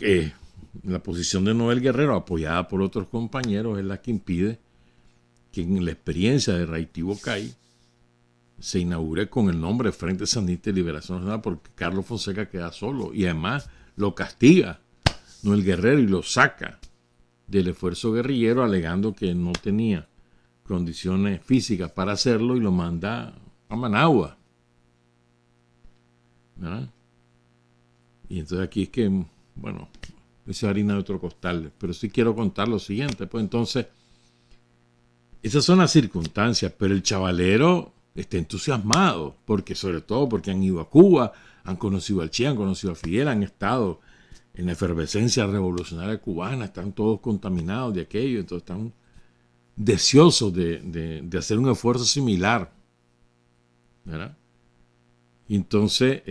la posición de Noel Guerrero, apoyada por otros compañeros, es la que impide que en la experiencia de Raitibocay se inaugure con el nombre Frente Sandinista de Liberación Nacional, porque Carlos Fonseca queda solo y además lo castiga Noel Guerrero y lo saca del esfuerzo guerrillero alegando que no tenía condiciones físicas para hacerlo y lo manda a Managua, ¿verdad? Y entonces aquí es que, bueno, esa harina de otro costal, pero sí quiero contar lo siguiente, pues entonces, esas son las circunstancias, pero el chavalero está entusiasmado, porque sobre todo porque han ido a Cuba, han conocido al Che, han conocido a Fidel, han estado en la efervescencia revolucionaria cubana, están todos contaminados de aquello, entonces están deseosos de hacer un esfuerzo similar, ¿verdad? Y entonces,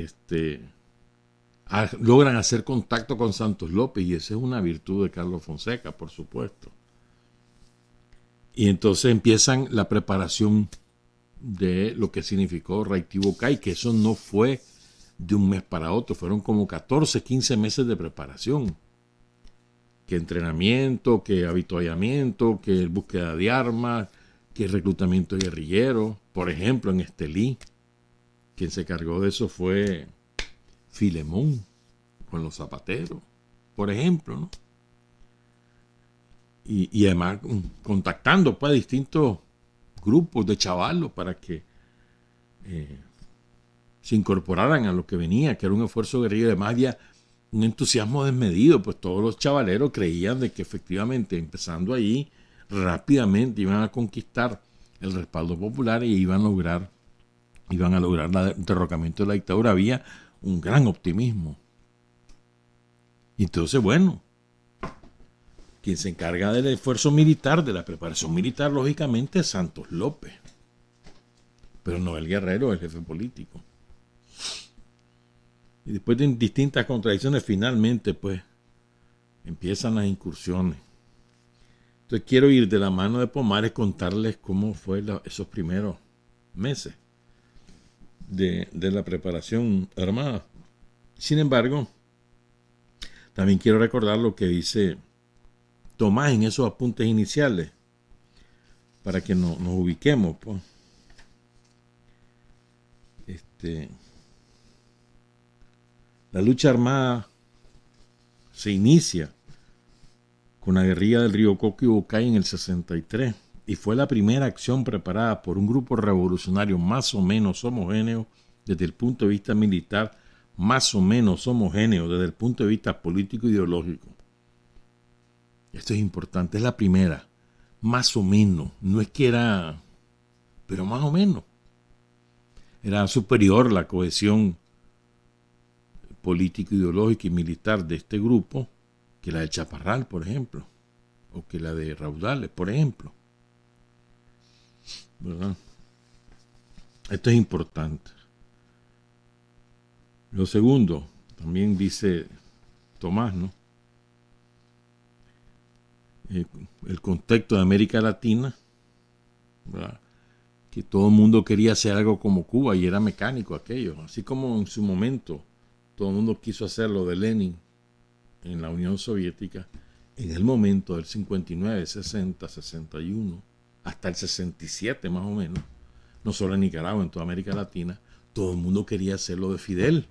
logran hacer contacto con Santos López, y esa es una virtud de Carlos Fonseca, por supuesto. Y entonces empiezan la preparación de lo que significó Raitibocay, que eso no fue de un mes para otro, fueron como 14, 15 meses de preparación. Que entrenamiento, que avituallamiento, que búsqueda de armas, que reclutamiento guerrillero. Por ejemplo, en Estelí, quien se cargó de eso fue Filemón, con los zapateros, por ejemplo, ¿no? Y además contactando pues a distintos grupos de chavalos para que se incorporaran a lo que venía, que era un esfuerzo guerrillero. Además había un entusiasmo desmedido, pues todos los chavaleros creían de que efectivamente empezando ahí rápidamente iban a conquistar el respaldo popular y iban a lograr el derrocamiento de la dictadura. Había un gran optimismo. Y entonces, bueno, quien se encarga del esfuerzo militar, de la preparación militar, lógicamente, es Santos López. Pero Noel Guerrero es el jefe político. Y después de distintas contradicciones, finalmente, pues, empiezan las incursiones. Entonces quiero ir de la mano de Pomares, contarles cómo fue esos primeros meses de la preparación armada. Sin embargo, también quiero recordar lo que dice Tomás en esos apuntes iniciales, para que nos ubiquemos, pues. La lucha armada se inicia con la guerrilla del río Coco y Bocay en el 63 y fue la primera acción preparada por un grupo revolucionario más o menos homogéneo desde el punto de vista militar, más o menos homogéneo desde el punto de vista político e ideológico. Esto es importante, es la primera, más o menos, no es que era, pero más o menos. Era superior la cohesión político, ideológica y militar de este grupo que la de Chaparral, por ejemplo, o que la de Raudales, por ejemplo, ¿verdad? Esto es importante. Lo segundo, también dice Tomás, ¿no? El contexto de América Latina, ¿verdad? Que todo el mundo quería hacer algo como Cuba y era mecánico aquello, así como en su momento todo el mundo quiso hacer lo de Lenin en la Unión Soviética en el momento del 59, 60, 61, hasta el 67 más o menos, no solo en Nicaragua, en toda América Latina, todo el mundo quería hacer lo de Fidel.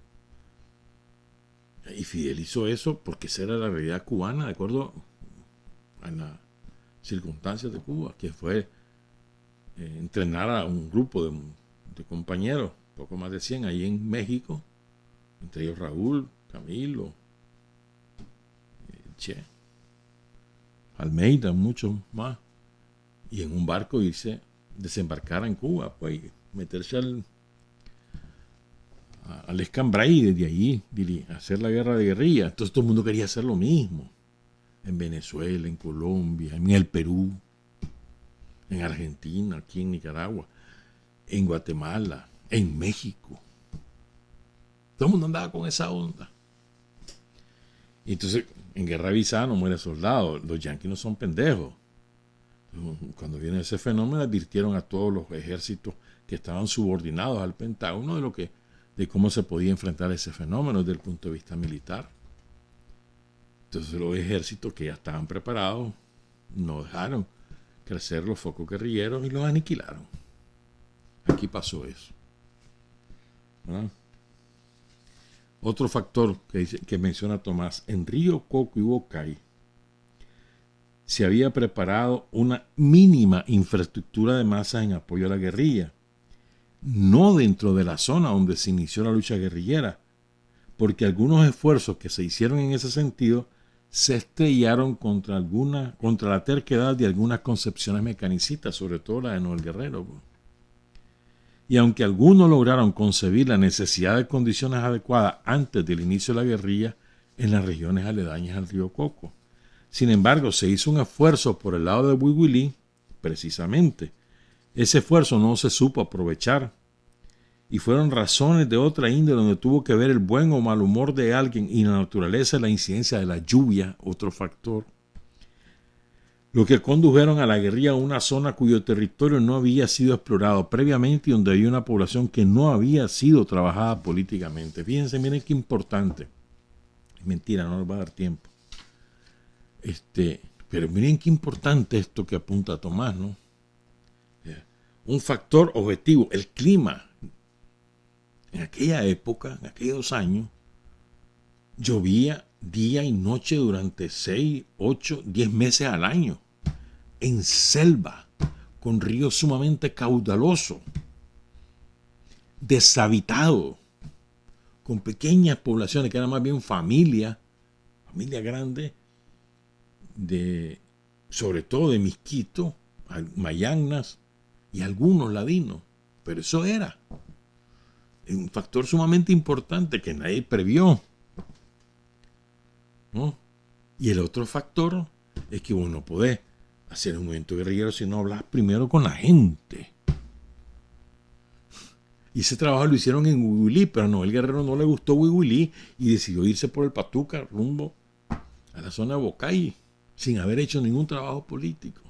Y Fidel hizo eso porque esa era la realidad cubana, de acuerdo a las circunstancias de Cuba, que fue entrenar a un grupo de compañeros, poco más de 100, ahí en México, entre ellos Raúl, Camilo, Che, Almeida, muchos más, y en un barco irse, desembarcar en Cuba, pues meterse al Escambray y desde ahí hacer la guerra de guerrilla. Entonces todo el mundo quería hacer lo mismo, en Venezuela, en Colombia, en el Perú, en Argentina, aquí en Nicaragua, en Guatemala, en México. Todo el mundo andaba con esa onda. Y entonces, en guerra avisada no muere soldado. Los yanquis no son pendejos. Cuando viene ese fenómeno, advirtieron a todos los ejércitos que estaban subordinados al Pentágono de cómo se podía enfrentar ese fenómeno desde el punto de vista militar. Entonces los ejércitos que ya estaban preparados no dejaron crecer los focos guerrilleros y los aniquilaron. Aquí pasó eso. ¿Verdad? Otro factor que menciona Tomás, en Río Coco y Bocay se había preparado una mínima infraestructura de masas en apoyo a la guerrilla, no dentro de la zona donde se inició la lucha guerrillera, porque algunos esfuerzos que se hicieron en ese sentido se estrellaron contra la terquedad de algunas concepciones mecanicistas, sobre todo la de Noel Guerrero. Y aunque algunos lograron concebir la necesidad de condiciones adecuadas antes del inicio de la guerrilla en las regiones aledañas al río Coco, sin embargo se hizo un esfuerzo por el lado de Huihuilí, precisamente. Ese esfuerzo no se supo aprovechar y fueron razones de otra índole donde tuvo que ver el buen o mal humor de alguien y la naturaleza y la incidencia de la lluvia, otro factor, lo que condujeron a la guerrilla a una zona cuyo territorio no había sido explorado previamente y donde había una población que no había sido trabajada políticamente. Fíjense, miren qué importante. Mentira, no nos va a dar tiempo. Pero miren qué importante esto que apunta Tomás, ¿no? Un factor objetivo, el clima. En aquella época, en aquellos años, llovía día y noche durante 6, 8, 10 meses al año, en selva, con ríos sumamente caudalosos, deshabitados, con pequeñas poblaciones que eran más bien familia grande, sobre todo de Misquito, Mayagnas y algunos ladinos, pero eso era un factor sumamente importante que nadie previó, ¿no? Y el otro factor es que uno puede hacer un movimiento guerrillero si no hablas primero con la gente. Y ese trabajo lo hicieron en Huihuilí, pero a Noel Guerrero no le gustó Huihuilí y decidió irse por el Patuca rumbo a la zona de Bocay sin haber hecho ningún trabajo político.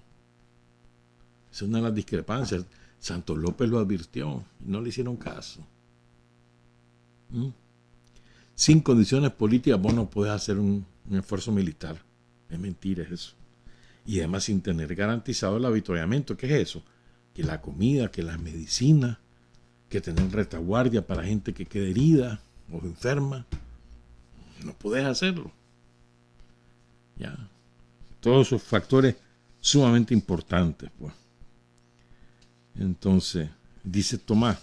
Esa es una de las discrepancias. Santos López lo advirtió y no le hicieron caso. Sin condiciones políticas vos no podés hacer un esfuerzo militar. Es mentira eso. Y además sin tener garantizado el avituallamiento. ¿Qué es eso? Que la comida, que las medicinas, que tener retaguardia para gente que quede herida o enferma. No podés hacerlo. Ya. Todos esos factores sumamente importantes, pues. Entonces, dice Tomás,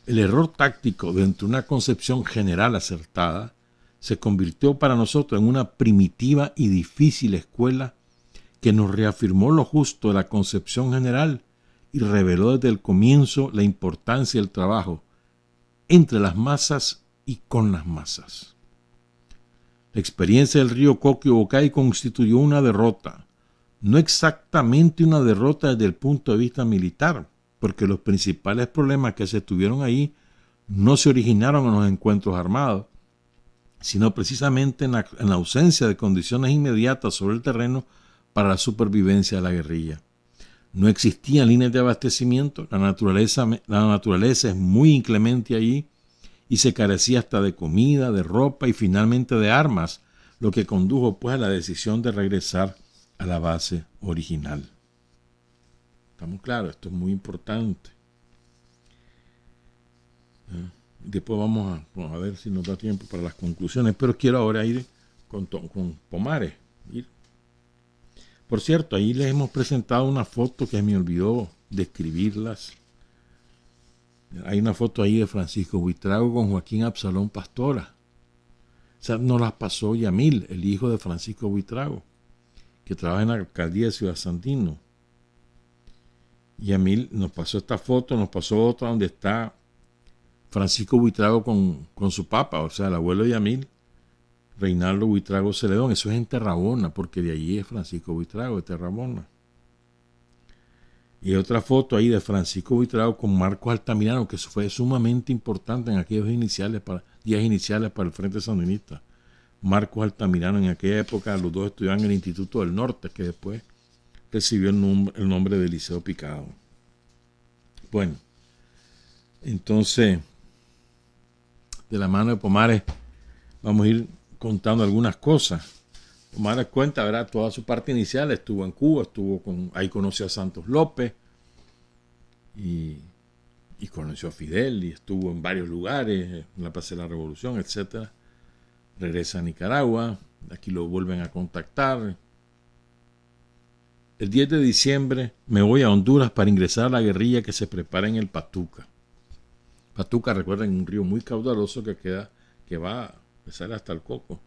el error táctico dentro de una concepción general acertada se convirtió para nosotros en una primitiva y difícil escuela que nos reafirmó lo justo de la concepción general y reveló desde el comienzo la importancia del trabajo entre las masas y con las masas. La experiencia del río Coco y Bocay constituyó una derrota, no exactamente una derrota desde el punto de vista militar, porque los principales problemas que se tuvieron ahí no se originaron en los encuentros armados, sino precisamente en la ausencia de condiciones inmediatas sobre el terreno para la supervivencia de la guerrilla. No existían líneas de abastecimiento, la naturaleza es muy inclemente allí y se carecía hasta de comida, de ropa y finalmente de armas, lo que condujo pues a la decisión de regresar a la base original. Estamos claros, esto es muy importante. Después vamos a ver si nos da tiempo para las conclusiones, pero quiero ahora ir con Pomares. Por cierto, ahí les hemos presentado una foto que me olvidó describirlas. Hay una foto ahí de Francisco Buitrago con Joaquín Absalón Pastora. O sea, nos las pasó Yamil, el hijo de Francisco Buitrago, que trabaja en la alcaldía de Ciudad Sandino. Yamil nos pasó esta foto, nos pasó otra donde está Francisco Buitrago con su papá, o sea, el abuelo de Yamil, Reinaldo Buitrago Celedón. Eso es en Terrabona, porque de allí es Francisco Buitrago, de Terrabona. Y otra foto ahí de Francisco Buitrago con Marcos Altamirano, que fue sumamente importante en aquellos días iniciales para el Frente Sandinista. Marcos Altamirano, en aquella época los dos estudiaban en el Instituto del Norte, que después recibió el nombre de Liceo Picado. Bueno, entonces, de la mano de Pomares, vamos a ir contando algunas cosas. Pomares cuenta, ¿verdad? Toda su parte inicial, estuvo en Cuba, ahí conoció a Santos López y conoció a Fidel y estuvo en varios lugares, en la Plaza de la Revolución, etc. Regresa a Nicaragua, aquí lo vuelven a contactar. El 10 de diciembre me voy a Honduras para ingresar a la guerrilla que se prepara en el Patuca. Patuca, recuerden, un río muy caudaloso que va a empezar hasta el Coco,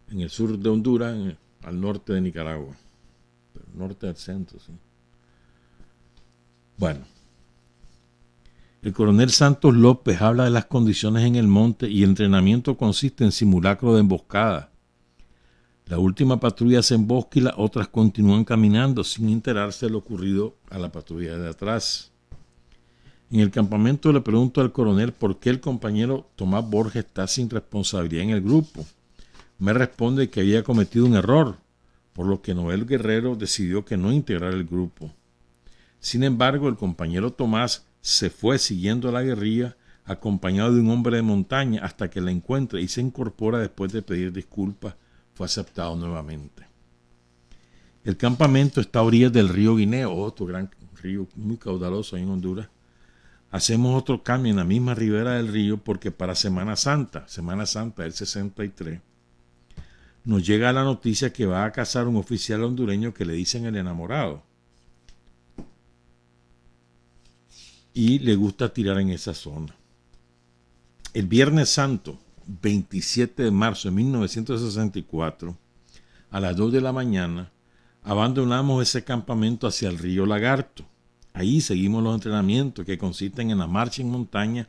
en el sur de Honduras, al norte de Nicaragua, el norte del centro, sí. Bueno, el coronel Santos López habla de las condiciones en el monte y el entrenamiento consiste en simulacro de emboscada. La última patrulla se embosca y las otras continúan caminando sin enterarse de lo ocurrido a la patrulla de atrás. En el campamento le pregunto al coronel por qué el compañero Tomás Borges está sin responsabilidad en el grupo. Me responde que había cometido un error, por lo que Noel Guerrero decidió que no integrar el grupo. Sin embargo, el compañero Tomás se fue siguiendo a la guerrilla acompañado de un hombre de montaña hasta que la encuentra y se incorpora después de pedir disculpas. Fue aceptado nuevamente. El campamento está a orillas del río Guineo, otro gran río muy caudaloso ahí en Honduras. Hacemos otro cambio en la misma ribera del río porque para Semana Santa del 63, nos llega la noticia que va a casar un oficial hondureño que le dicen el enamorado. Y le gusta tirar en esa zona. El Viernes Santo, 27 de marzo de 1964, a las 2 de la mañana, abandonamos ese campamento hacia el río Lagarto. Ahí seguimos los entrenamientos que consisten en la marcha en montaña,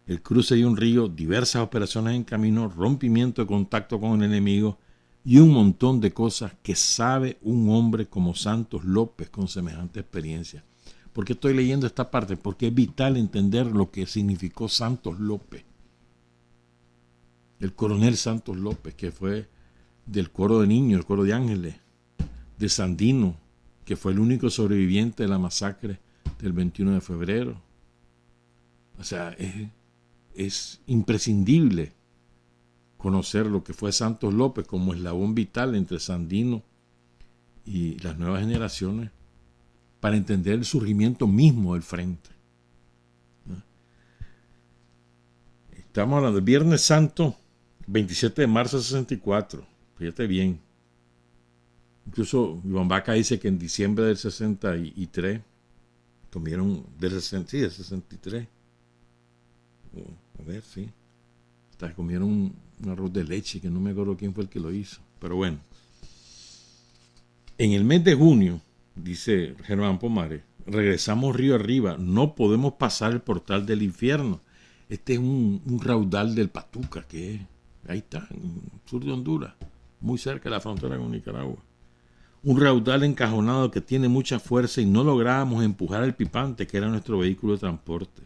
el cruce de un río, diversas operaciones en camino, rompimiento de contacto con el enemigo y un montón de cosas que sabe un hombre como Santos López con semejante experiencia. ¿Por qué estoy leyendo esta parte? Porque es vital entender lo que significó Santos López. El coronel Santos López, que fue del coro de niños, el coro de ángeles, de Sandino, que fue el único sobreviviente de la masacre del 21 de febrero. O sea, es imprescindible conocer lo que fue Santos López como eslabón vital entre Sandino y las nuevas generaciones para entender el surgimiento mismo del frente. Estamos hablando del Viernes Santo, 27 de marzo de 64. Fíjate bien. Incluso Iván Vaca dice que en diciembre del 63 comieron, del 63. A ver, sí. Hasta comieron un arroz de leche, que no me acuerdo quién fue el que lo hizo. Pero bueno. En el mes de junio, dice Germán Pomares, regresamos río arriba. No podemos pasar el portal del infierno. Este es un raudal del Patuca, que ahí está, en el sur de Honduras, muy cerca de la frontera con Nicaragua. Un raudal encajonado que tiene mucha fuerza y no lográbamos empujar el Pipante, que era nuestro vehículo de transporte.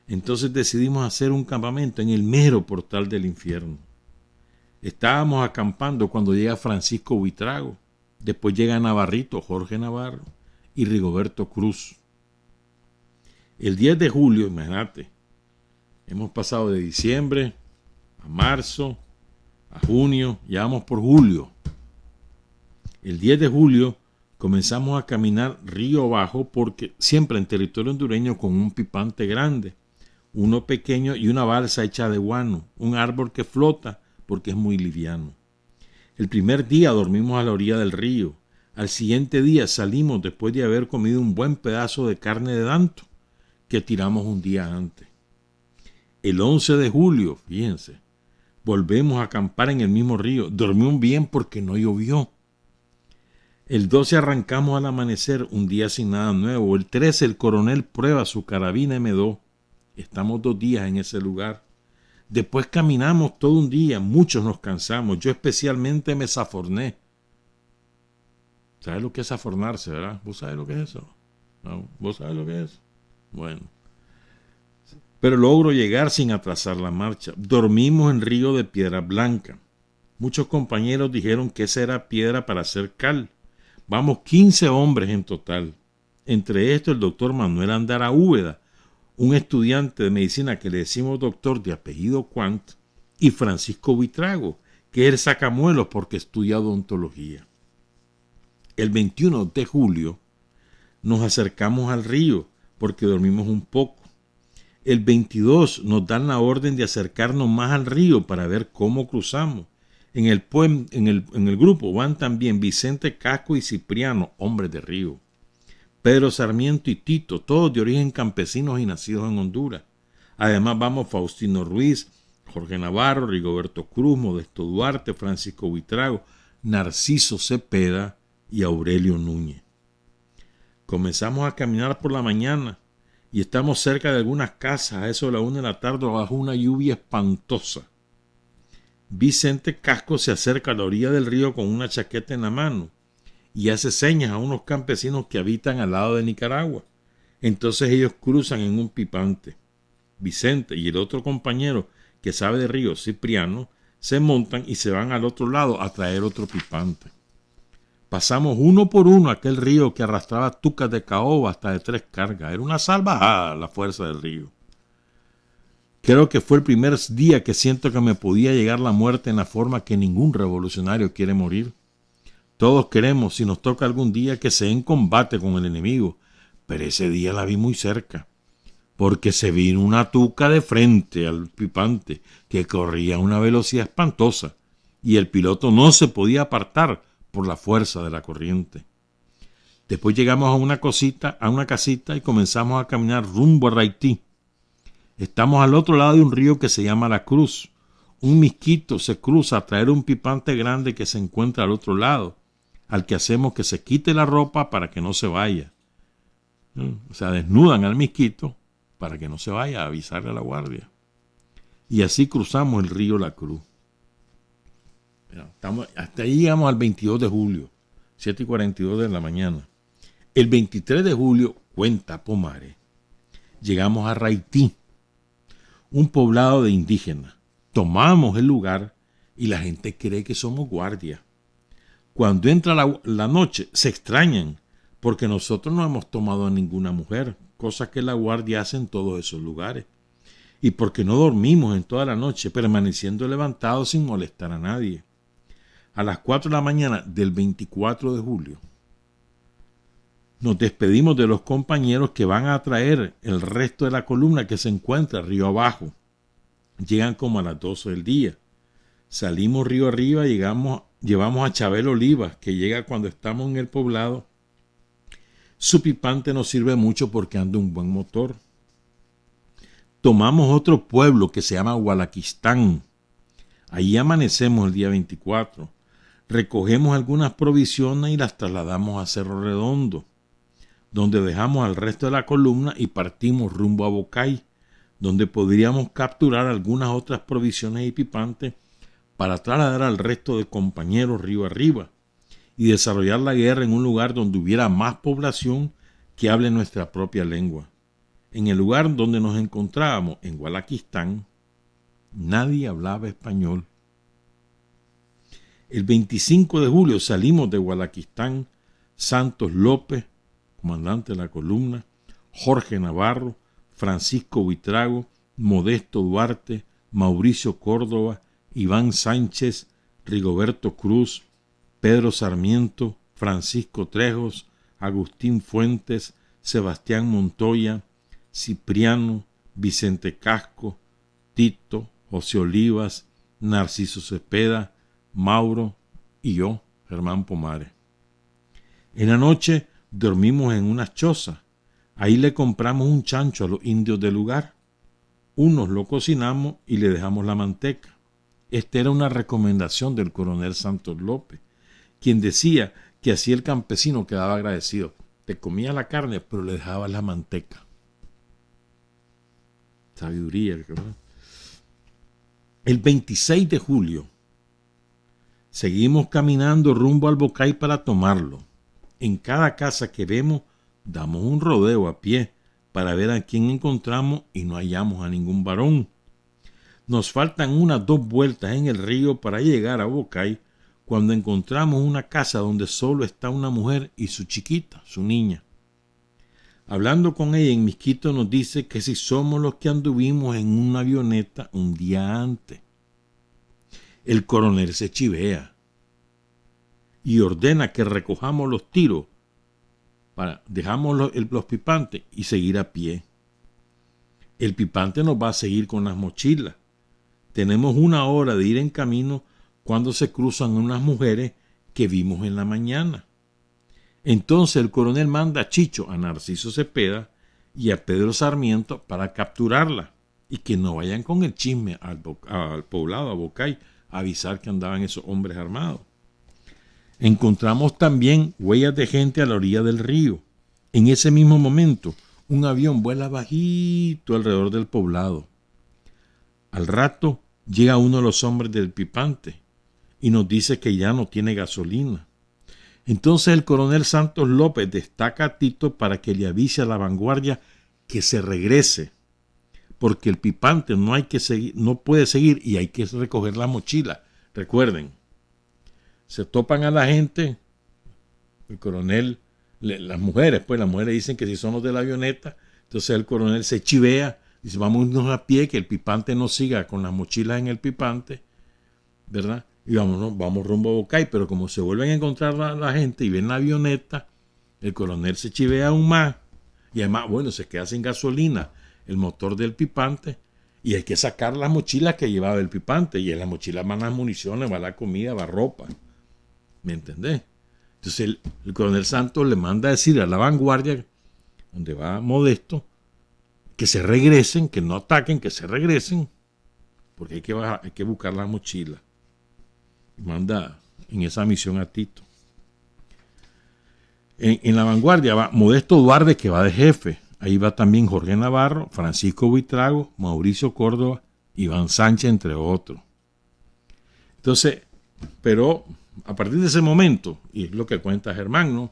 Entonces decidimos hacer un campamento en el mero portal del infierno. Estábamos acampando cuando llega Francisco Buitrago, después llega Navarrito, Jorge Navarro y Rigoberto Cruz. El 10 de julio, imagínate, hemos pasado de diciembre a marzo, a junio, ya vamos por julio. El 10 de julio Comenzamos a caminar río abajo porque siempre en territorio hondureño con un pipante grande, uno pequeño y una balsa hecha de guano, un árbol que flota porque es muy liviano. El primer día dormimos a la orilla del río. Al siguiente día salimos después de haber comido un buen pedazo de carne de danto que tiramos un día antes. El 11 de julio, fíjense, volvemos a acampar en el mismo río. Dormimos bien porque no llovió. El 12 arrancamos al amanecer, un día sin nada nuevo. El 13 el coronel prueba su carabina M2. Estamos 2 días en ese lugar. Después caminamos todo un día, muchos nos cansamos. Yo especialmente me zaforné. ¿Sabes lo que es zafornarse, verdad? ¿Vos sabés lo que es eso? ¿No? ¿Vos sabés lo que es? Bueno. Pero logro llegar sin atrasar la marcha. Dormimos en río de piedra blanca. Muchos compañeros dijeron que esa era piedra para hacer cal. Vamos 15 hombres en total. Entre estos el doctor Manuel Andara Úbeda, un estudiante de medicina que le decimos doctor de apellido Quant, y Francisco Buitrago, que es el sacamuelos porque estudia odontología. El 21 de julio nos acercamos al río porque dormimos un poco. El 22 nos dan la orden de acercarnos más al río para ver cómo cruzamos. En el grupo van también Vicente Casco y Cipriano, hombres de río. Pedro Sarmiento y Tito, todos de origen campesinos y nacidos en Honduras. Además vamos Faustino Ruiz, Jorge Navarro, Rigoberto Cruz, Modesto Duarte, Francisco Buitrago, Narciso Cepeda y Aurelio Núñez. Comenzamos a caminar por la mañana y estamos cerca de algunas casas a eso de la 1 de la tarde bajo una lluvia espantosa. Vicente Casco se acerca a la orilla del río con una chaqueta en la mano y hace señas a unos campesinos que habitan al lado de Nicaragua. Entonces ellos cruzan en un pipante. Vicente y el otro compañero que sabe de río, Cipriano, se montan y se van al otro lado a traer otro pipante. Pasamos uno por uno aquel río que arrastraba tucas de caoba hasta de 3 cargas. Era una salvajada la fuerza del río. Creo que fue el primer día que siento que me podía llegar la muerte en la forma que ningún revolucionario quiere morir. Todos queremos, si nos toca algún día, que sea en combate con el enemigo, pero ese día la vi muy cerca, porque se vino una tuca de frente al pipante que corría a una velocidad espantosa y el piloto no se podía apartar por la fuerza de la corriente. Después llegamos a una casita y comenzamos a caminar rumbo a Raití. Estamos al otro lado de un río que se llama La Cruz. Un misquito se cruza a traer un pipante grande que se encuentra al otro lado, al que hacemos que se quite la ropa para que no se vaya. O sea, desnudan al misquito para que no se vaya a avisarle a la guardia. Y así cruzamos el río La Cruz. Hasta ahí llegamos al 22 de julio, 7:42 de la mañana. El 23 de julio, cuenta Pomares, llegamos a Raití, un poblado de indígenas. Tomamos el lugar y la gente cree que somos guardias. Cuando entra la noche, se extrañan porque nosotros no hemos tomado a ninguna mujer, cosa que la guardia hace en todos esos lugares. Y porque no dormimos en toda la noche, permaneciendo levantados sin molestar a nadie. A las 4 de la mañana del 24 de julio, nos despedimos de los compañeros que van a traer el resto de la columna que se encuentra río abajo. Llegan como a las 12 del día. Salimos río arriba, llevamos a Chabel Olivas, que llega cuando estamos en el poblado. Su pipante nos sirve mucho porque anda un buen motor. Tomamos otro pueblo que se llama Gualaquistán. Allí amanecemos el día 24. Recogemos algunas provisiones y las trasladamos a Cerro Redondo, donde dejamos al resto de la columna y partimos rumbo a Bocay, donde podríamos capturar algunas otras provisiones y pipantes para trasladar al resto de compañeros río arriba y desarrollar la guerra en un lugar donde hubiera más población que hable nuestra propia lengua. En el lugar donde nos encontrábamos, en Gualaquistán, nadie hablaba español. El 25 de julio salimos de Gualaquistán, Santos López, comandante de la columna, Jorge Navarro, Francisco Buitrago, Modesto Duarte, Mauricio Córdoba, Iván Sánchez, Rigoberto Cruz, Pedro Sarmiento, Francisco Trejos, Agustín Fuentes, Sebastián Montoya, Cipriano, Vicente Casco, Tito, José Olivas, Narciso Cepeda, Mauro y yo, Germán Pomares. En la noche dormimos en unas chozas. Ahí le compramos un chancho a los indios del lugar. Unos lo cocinamos y le dejamos la manteca. Esta era una recomendación del coronel Santos López, quien decía que así el campesino quedaba agradecido. Te comía la carne, pero le dejabas la manteca. Sabiduría, ¿verdad? El 26 de julio seguimos caminando rumbo al Bocay para tomarlo. En cada casa que vemos damos un rodeo a pie para ver a quién encontramos y no hallamos a ningún varón. Nos faltan unas 2 vueltas en el río para llegar a Bocay cuando encontramos una casa donde solo está una mujer y su chiquita, su niña. Hablando con ella en Misquito nos dice que si somos los que anduvimos en una avioneta un día antes. El coronel se chivea y ordena que recojamos los tiros, dejamos los pipantes y seguir a pie. El pipante nos va a seguir con las mochilas. Tenemos 1 hora de ir en camino cuando se cruzan unas mujeres que vimos en la mañana. Entonces el coronel manda a Chicho, a Narciso Cepeda y a Pedro Sarmiento para capturarla y que no vayan con el chisme al poblado, a Bocay, a avisar que andaban esos hombres armados. Encontramos también huellas de gente a la orilla del río. En ese mismo momento, un avión vuela bajito alrededor del poblado. Al rato llega uno de los hombres del pipante y nos dice que ya no tiene gasolina. Entonces el coronel Santos López destaca a Tito para que le avise a la vanguardia que se regrese, porque el pipante no puede seguir y hay que recoger la mochila. Recuerden, se topan a la gente, el coronel, las mujeres dicen que si son los de la avioneta, entonces el coronel se chivea, dice vámonos a pie, que el pipante no siga con las mochilas en el pipante, ¿verdad? Y vamos rumbo a Bocay, pero como se vuelven a encontrar la gente y ven la avioneta, el coronel se chivea aún más, y además, se queda sin gasolina el motor del pipante, y hay que sacar las mochilas que llevaba el pipante, y en las mochilas van las municiones, va la comida, va ropa. ¿Me entendés? Entonces el coronel Santos le manda a decir a la vanguardia, donde va Modesto, que se regresen, que no ataquen, que se regresen, porque hay que buscar la mochila. Y manda en esa misión a Tito. En la vanguardia va Modesto Duarte, que va de jefe. Ahí va también Jorge Navarro, Francisco Buitrago, Mauricio Córdoba, Iván Sánchez, entre otros. Entonces, pero a partir de ese momento, y es lo que cuenta Germán, ¿no?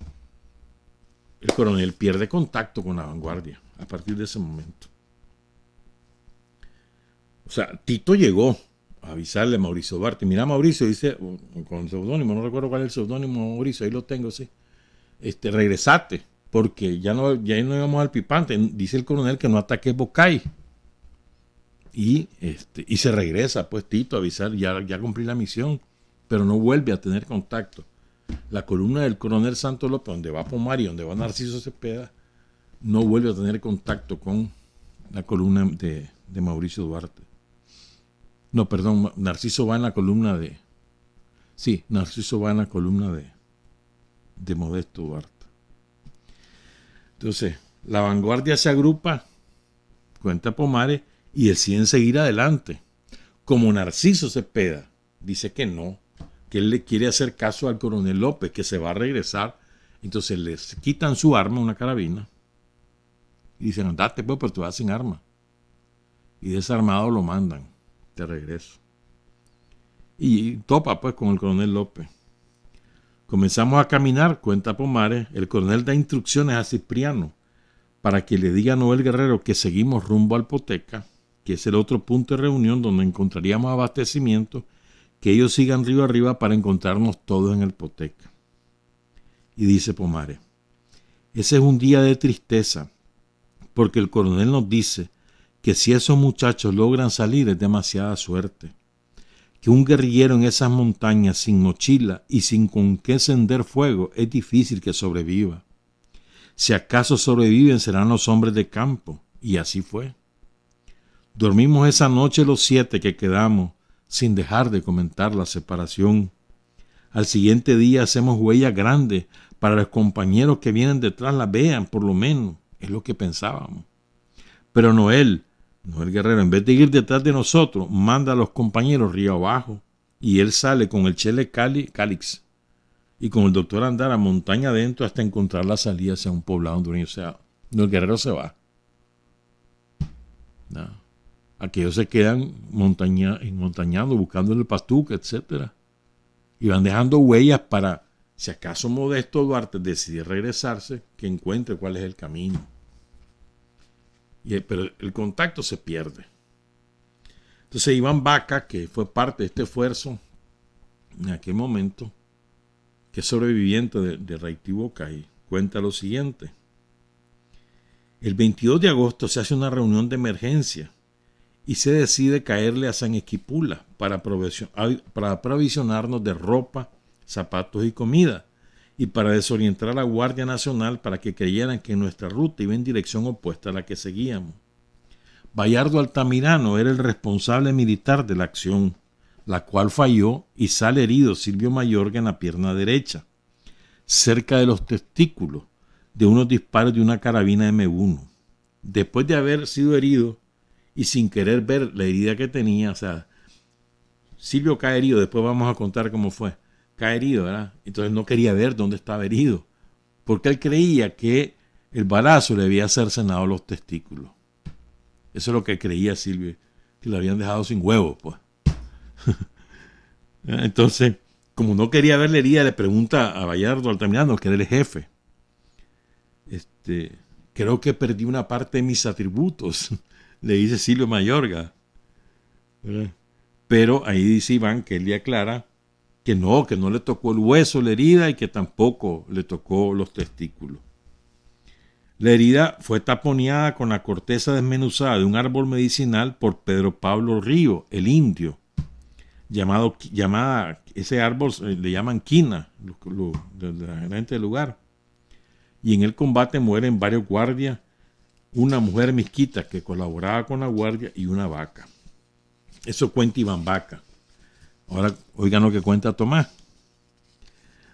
El coronel pierde contacto con la vanguardia a partir de ese momento. O sea, Tito llegó a avisarle a Mauricio Duarte. Mira, Mauricio, dice, con el seudónimo, no recuerdo cuál es el seudónimo de Mauricio, ahí lo tengo, sí. Regresate, porque ya no íbamos al pipante. Dice el coronel que no ataque Bocay. Y se regresa, pues, Tito a avisar, ya cumplí la misión, pero no vuelve a tener contacto. La columna del coronel Santos López, donde va Pomar y donde va Narciso Cepeda, no vuelve a tener contacto con la columna de Mauricio Duarte. No, perdón, Narciso va en la columna de... Sí, Narciso va en la columna de Modesto Duarte. Entonces, la vanguardia se agrupa, cuenta Pomares, y deciden seguir adelante. Como Narciso Cepeda dice que no, que él le quiere hacer caso al coronel López, que se va a regresar, entonces les quitan su arma, una carabina, y dicen, andate pues, pero tú vas sin arma. Y desarmado lo mandan de regreso. Y topa pues con el coronel López. Comenzamos a caminar, cuenta Pomares, el coronel da instrucciones a Cipriano para que le diga a Noel Guerrero que seguimos rumbo al Poteca, que es el otro punto de reunión donde encontraríamos abastecimiento, que ellos sigan río arriba para encontrarnos todos en el Poteca. Y dice Pomares, ese es un día de tristeza, porque el coronel nos dice que si esos muchachos logran salir es demasiada suerte, que un guerrillero en esas montañas sin mochila y sin con qué encender fuego es difícil que sobreviva. Si acaso sobreviven serán los hombres de campo, y así fue. Dormimos esa noche los 7 que quedamos, sin dejar de comentar la separación. Al siguiente día hacemos huellas grandes para los compañeros que vienen detrás las vean, por lo menos, es lo que pensábamos. Pero Noel Guerrero, en vez de ir detrás de nosotros, manda a los compañeros río abajo, y él sale con el Chele Calix y con el doctor Andara montaña adentro hasta encontrar la salida hacia un poblado hondureño. O sea, el Guerrero se va. No. Aquellos se quedan montañando, buscando el pastuca, etc. Y van dejando huellas para, si acaso Modesto Duarte decide regresarse, que encuentre cuál es el camino. Pero el contacto se pierde. Entonces Iván Vaca, que fue parte de este esfuerzo en aquel momento, que es sobreviviente de Raitibocay, cuenta lo siguiente. El 22 de agosto se hace una reunión de emergencia y se decide caerle a San Esquipula para provisionarnos de ropa, zapatos y comida, y para desorientar a la Guardia Nacional para que creyeran que nuestra ruta iba en dirección opuesta a la que seguíamos. Bayardo Altamirano era el responsable militar de la acción, la cual falló y sale herido Silvio Mayorga en la pierna derecha, cerca de los testículos, de unos disparos de una carabina M1. Después de haber sido herido y sin querer ver la herida que tenía, o sea, Silvio cae herido, después vamos a contar cómo fue. Cae herido, ¿verdad? Entonces no quería ver dónde estaba herido, porque él creía que el balazo le había cercenado los testículos. Eso es lo que creía Silvio, que le habían dejado sin huevos, pues. Entonces, como no quería ver la herida, le pregunta a Bayardo Altamirano, que era el jefe. Creo que perdí una parte de mis atributos, le dice Silvio Mayorga. ¿Verdad? Pero ahí dice Iván que él le aclara que no le tocó el hueso, la herida, y que tampoco le tocó los testículos. La herida fue taponeada con la corteza desmenuzada de un árbol medicinal por Pedro Pablo Río, el indio, ese árbol le llaman quina, la gente del lugar. Y en el combate mueren varios guardias, una mujer misquita que colaboraba con la guardia y una vaca. Eso cuenta Iván Vaca. Ahora oigan lo que cuenta Tomás.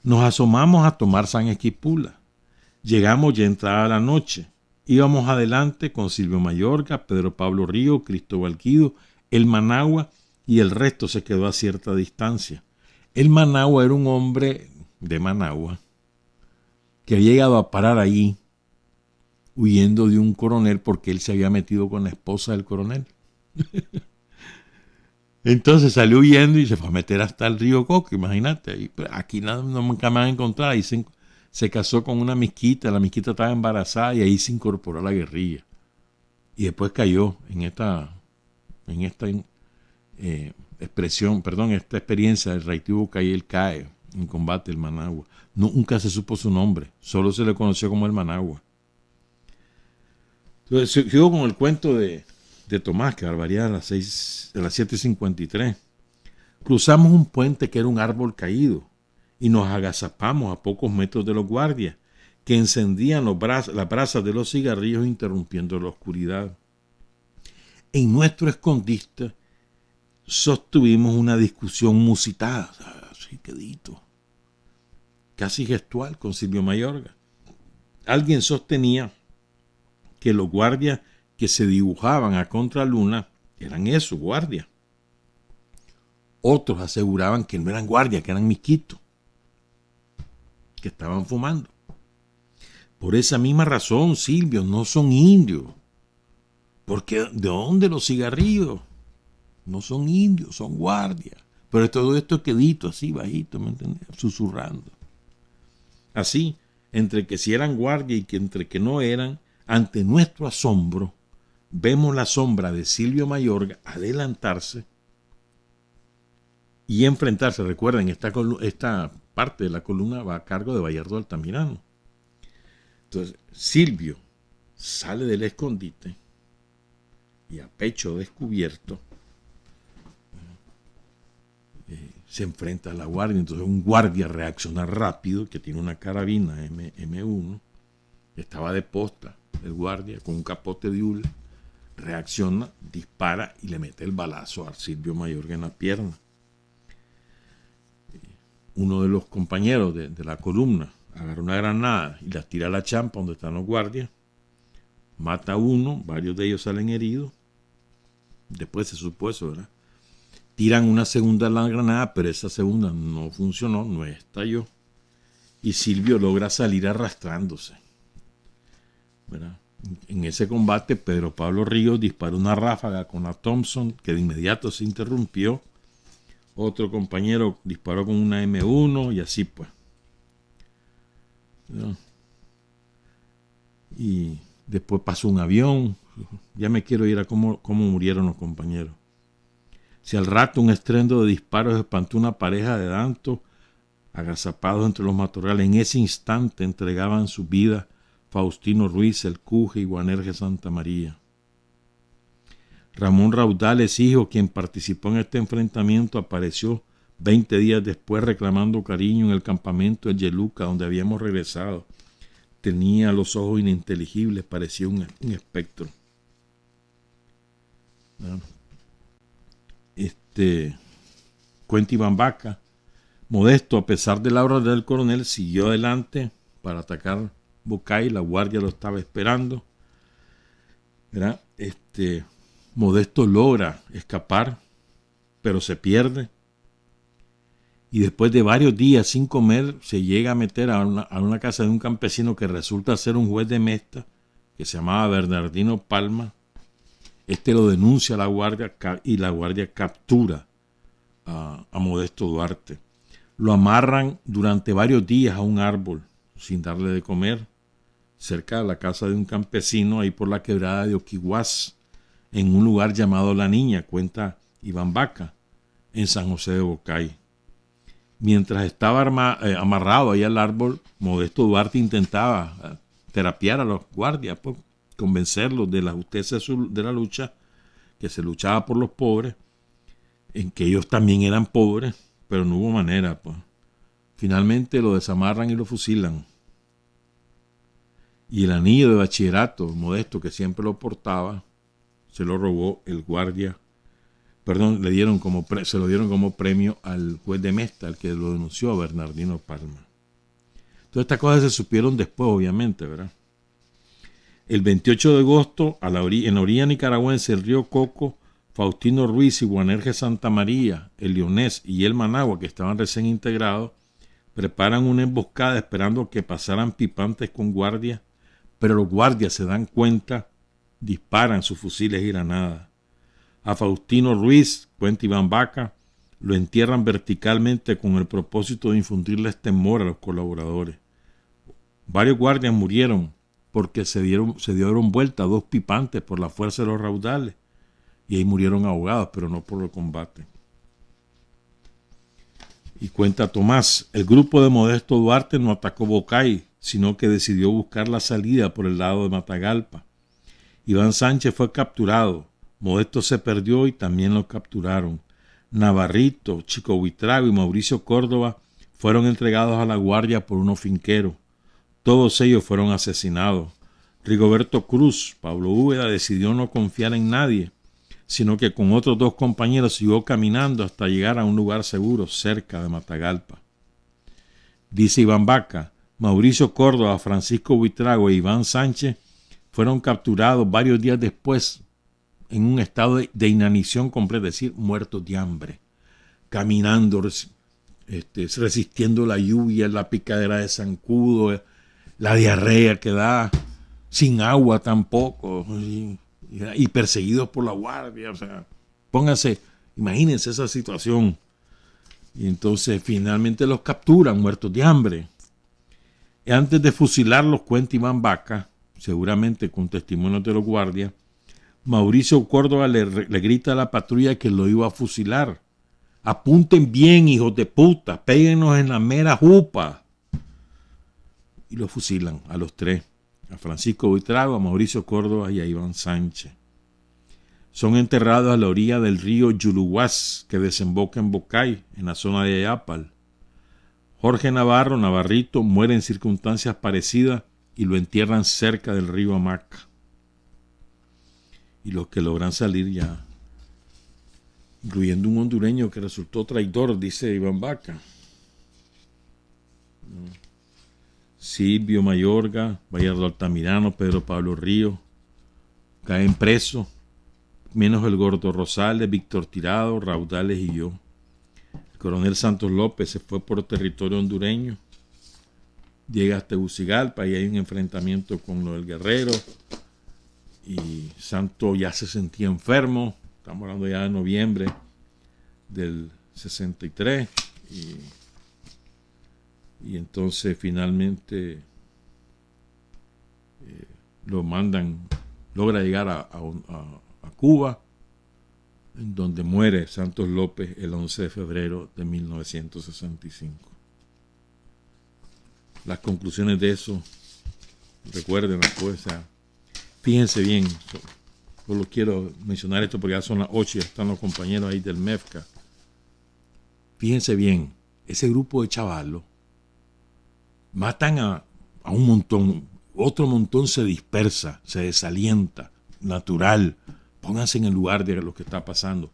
Nos asomamos a tomar San Esquipula. Llegamos ya entrada la noche. Íbamos adelante con Silvio Mayorga, Pedro Pablo Río, Cristóbal Guido, el Managua, y el resto se quedó a cierta distancia. El Managua era un hombre de Managua que había llegado a parar allí huyendo de un coronel porque él se había metido con la esposa del coronel. Entonces salió huyendo y se fue a meter hasta el río Coco, imagínate. Aquí nunca me van a encontrar. Ahí se casó con una misquita, la misquita estaba embarazada y ahí se incorporó a la guerrilla. Y después cayó en esta experiencia del Raitibocay, él cae en combate el Managua. Nunca se supo su nombre, solo se le conoció como el Managua. Entonces sigo con el cuento de Tomás, que barbaridad, a las 7:53. Cruzamos un puente que era un árbol caído y nos agazapamos a pocos metros de los guardias, que encendían las brasas de los cigarrillos interrumpiendo la oscuridad. En nuestro escondite sostuvimos una discusión musitada, así quedito, casi gestual, con Silvio Mayorga. Alguien sostenía que los guardias que se dibujaban a contraluna eran esos guardias. Otros aseguraban que no eran guardias, que eran misquitos, que estaban fumando. Por esa misma razón, Silvio, no son indios. Porque ¿de dónde los cigarrillos? No son indios, son guardias. Pero todo esto quedito, así bajito, ¿me entiendes? Susurrando. Así, entre que si eran guardias y que entre que no eran, ante nuestro asombro, vemos la sombra de Silvio Mayorga adelantarse y enfrentarse. Recuerden, esta parte de la columna va a cargo de Bayardo Altamirano. Entonces, Silvio sale del escondite y a pecho descubierto se enfrenta a la guardia. Entonces un guardia reacciona rápido, que tiene una carabina M1, estaba de posta el guardia con un capote de hule, reacciona, dispara y le mete el balazo a Silvio Mayorga en la pierna. Uno de los compañeros de la columna agarra una granada y la tira a la champa donde están los guardias, mata a uno, varios de ellos salen heridos, después se supo eso, ¿verdad? Tiran una segunda granada, pero esa segunda no funcionó, no estalló, y Silvio logra salir arrastrándose, ¿verdad? En ese combate, Pedro Pablo Ríos disparó una ráfaga con la Thompson, que de inmediato se interrumpió. Otro compañero disparó con una M1 y así pues, ¿no? Y después pasó un avión. Ya me quiero ir a cómo murieron los compañeros. Si al rato un estruendo de disparos espantó una pareja de dantos agazapados entre los matorrales. En ese instante entregaban su vida Faustino Ruiz, el Cuje y Guanerge Santa María. Ramón Raudales, hijo, quien participó en este enfrentamiento, apareció 20 días después reclamando cariño en el campamento de Yeluca, donde habíamos regresado. Tenía los ojos ininteligibles, parecía un espectro. Cuenta Iván Vaca. Modesto, a pesar de la orden del coronel, siguió adelante para atacar Bocay. La guardia lo estaba esperando, ¿verdad? Modesto logra escapar, pero se pierde. Y después de varios días sin comer, se llega a meter a una casa de un campesino que resulta ser un juez de Mesta, que se llamaba Bernardino Palma. Lo denuncia a la guardia y la guardia captura a Modesto Duarte. Lo amarran durante varios días a un árbol sin darle de comer, cerca de la casa de un campesino, ahí por la quebrada de Oquiguás, en un lugar llamado La Niña, cuenta Iván Vaca, en San José de Bocay. Mientras estaba amarrado ahí al árbol, Modesto Duarte intentaba terapiar a los guardias, pues, convencerlos de la justicia de la lucha, que se luchaba por los pobres, en que ellos también eran pobres, pero no hubo manera, pues. Finalmente lo desamarran y lo fusilan. Y el anillo de bachillerato, Modesto, que siempre lo portaba, se lo robó el guardia. Perdón, se lo dieron como premio al juez de Mesta, el que lo denunció, a Bernardino Palma. Todas estas cosas se supieron después, obviamente, ¿verdad? El 28 de agosto, en la orilla nicaragüense del río Coco, Faustino Ruiz y Guanerge Santa María, el Leonés y el Managua, que estaban recién integrados, preparan una emboscada esperando que pasaran pipantes con guardias, pero los guardias se dan cuenta, disparan sus fusiles y granadas. A Faustino Ruiz, cuenta Iván Vaca, lo entierran verticalmente con el propósito de infundirles temor a los colaboradores. Varios guardias murieron porque se dieron vuelta 2 pipantes por la fuerza de los raudales y ahí murieron ahogados, pero no por el combate. Y cuenta Tomás, el grupo de Modesto Duarte no atacó Bocay, sino que decidió buscar la salida por el lado de Matagalpa. Iván Sánchez fue capturado, Modesto se perdió y también lo capturaron. Navarrito, Chico Buitrago y Mauricio Córdoba fueron entregados a la guardia por unos finqueros. Todos ellos fueron asesinados. Rigoberto Cruz, Pablo Úbeda, decidió no confiar en nadie, sino que con otros 2 compañeros siguió caminando hasta llegar a un lugar seguro cerca de Matagalpa. Dice Iván Vaca, Mauricio Córdoba, Francisco Buitrago e Iván Sánchez fueron capturados varios días después en un estado de inanición completa, es decir, muertos de hambre, caminando, resistiendo la lluvia, la picadera de zancudo, la diarrea que da, sin agua tampoco, y perseguidos por la guardia. O sea, imagínense esa situación. Y entonces finalmente los capturan muertos de hambre. Y antes de fusilarlos, cuenta Iván Vaca, seguramente con testimonios de los guardias, Mauricio Córdoba le grita a la patrulla que lo iba a fusilar. Apunten bien, hijos de puta, péguenos en la mera jupa. Y lo fusilan a los 3, a Francisco Buitrago, a Mauricio Córdoba y a Iván Sánchez. son enterrados a la orilla del río Yuluguas, que desemboca en Bocay, en la zona de Ayápal. Jorge Navarro, Navarrito, muere en circunstancias parecidas y lo entierran cerca del río Amaca. Y los que logran salir ya, incluyendo un hondureño que resultó traidor, dice Iván Vaca. Silvio Mayorga, Bayardo Altamirano, Pedro Pablo Ríos, caen presos, menos el Gordo Rosales, Víctor Tirado, Raudales y yo. El coronel Santos López se fue por territorio hondureño, llega hasta Tegucigalpa y hay un enfrentamiento con lo del Guerrero, y Santos ya se sentía enfermo, estamos hablando ya de noviembre del 63, y entonces finalmente lo mandan, logra llegar a Cuba, en donde muere Santos López el 11 de febrero de 1965. Las conclusiones de eso, recuerden después, fíjense bien, solo quiero mencionar esto porque ya son las 8 y ya están los compañeros ahí del MEFCA. Fíjense bien, ese grupo de chavalos matan a un montón, otro montón se dispersa, se desalienta, natural, pónganse en el lugar de lo que está pasando,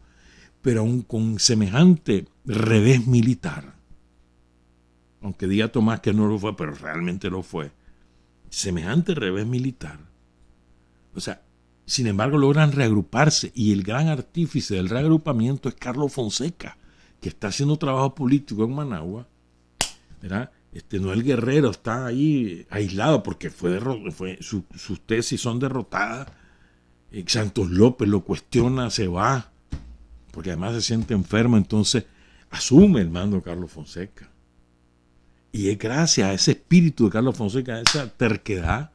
pero aún con semejante revés militar, aunque diga Tomás que no lo fue, pero realmente lo fue, semejante revés militar, o sea, sin embargo logran reagruparse, y el gran artífice del reagrupamiento es Carlos Fonseca, que está haciendo trabajo político en Managua, ¿verdad? Noel Guerrero está ahí aislado porque sus tesis son derrotadas. Santos López lo cuestiona, se va, porque además se siente enfermo, entonces asume el mando de Carlos Fonseca. Y es gracias a ese espíritu de Carlos Fonseca, a esa terquedad,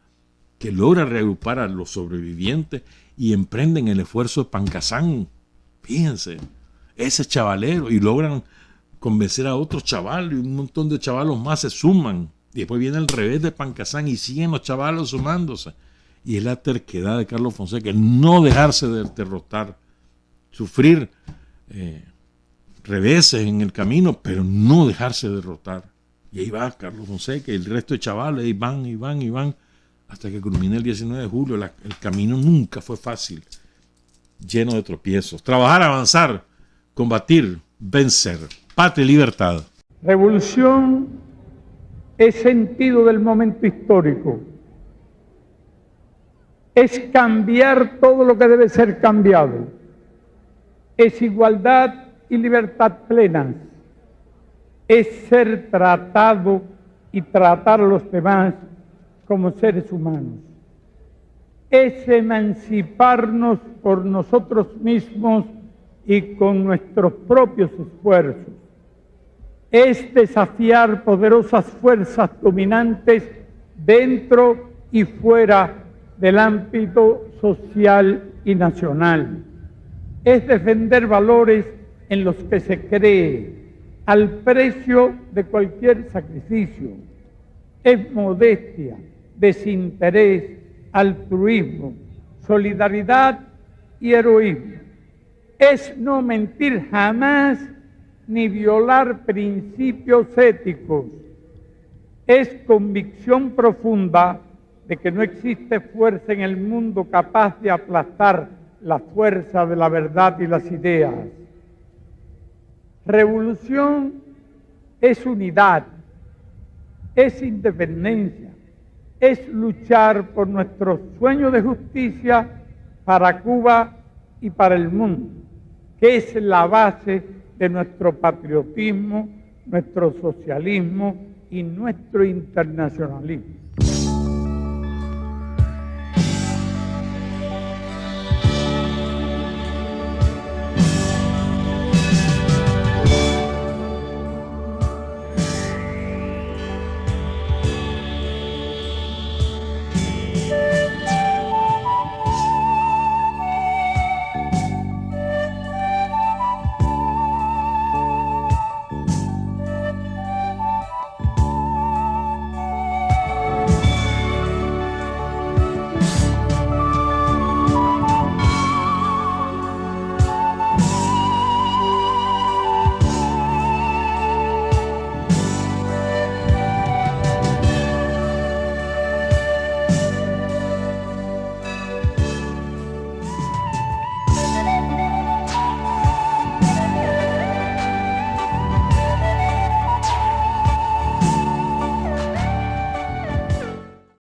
que logra reagrupar a los sobrevivientes y emprenden el esfuerzo de Pancasán. Fíjense, ese chavalero, y logran convencer a otros chavalos, y un montón de chavalos más se suman. Y después viene el revés de Pancasán y siguen los chavalos sumándose. Y es la terquedad de Carlos Fonseca, no dejarse de derrotar, sufrir reveses en el camino, pero no dejarse derrotar. Y ahí va Carlos Fonseca y el resto de chavales, y van, hasta que culmina el 19 de julio. El camino nunca fue fácil, lleno de tropiezos. Trabajar, avanzar, combatir, vencer. Patria y libertad. Revolución es sentido del momento histórico. Es cambiar todo lo que debe ser cambiado. Es igualdad y libertad plenas. Es ser tratado y tratar a los demás como seres humanos. Es emanciparnos por nosotros mismos y con nuestros propios esfuerzos. Es desafiar poderosas fuerzas dominantes dentro y fuera del ámbito social y nacional. Es defender valores en los que se cree, al precio de cualquier sacrificio. Es modestia, desinterés, altruismo, solidaridad y heroísmo. Es no mentir jamás ni violar principios éticos. Es convicción profunda de que no existe fuerza en el mundo capaz de aplastar la fuerza de la verdad y las ideas. Revolución es unidad, es independencia, es luchar por nuestro sueño de justicia para Cuba y para el mundo, que es la base de nuestro patriotismo, nuestro socialismo y nuestro internacionalismo.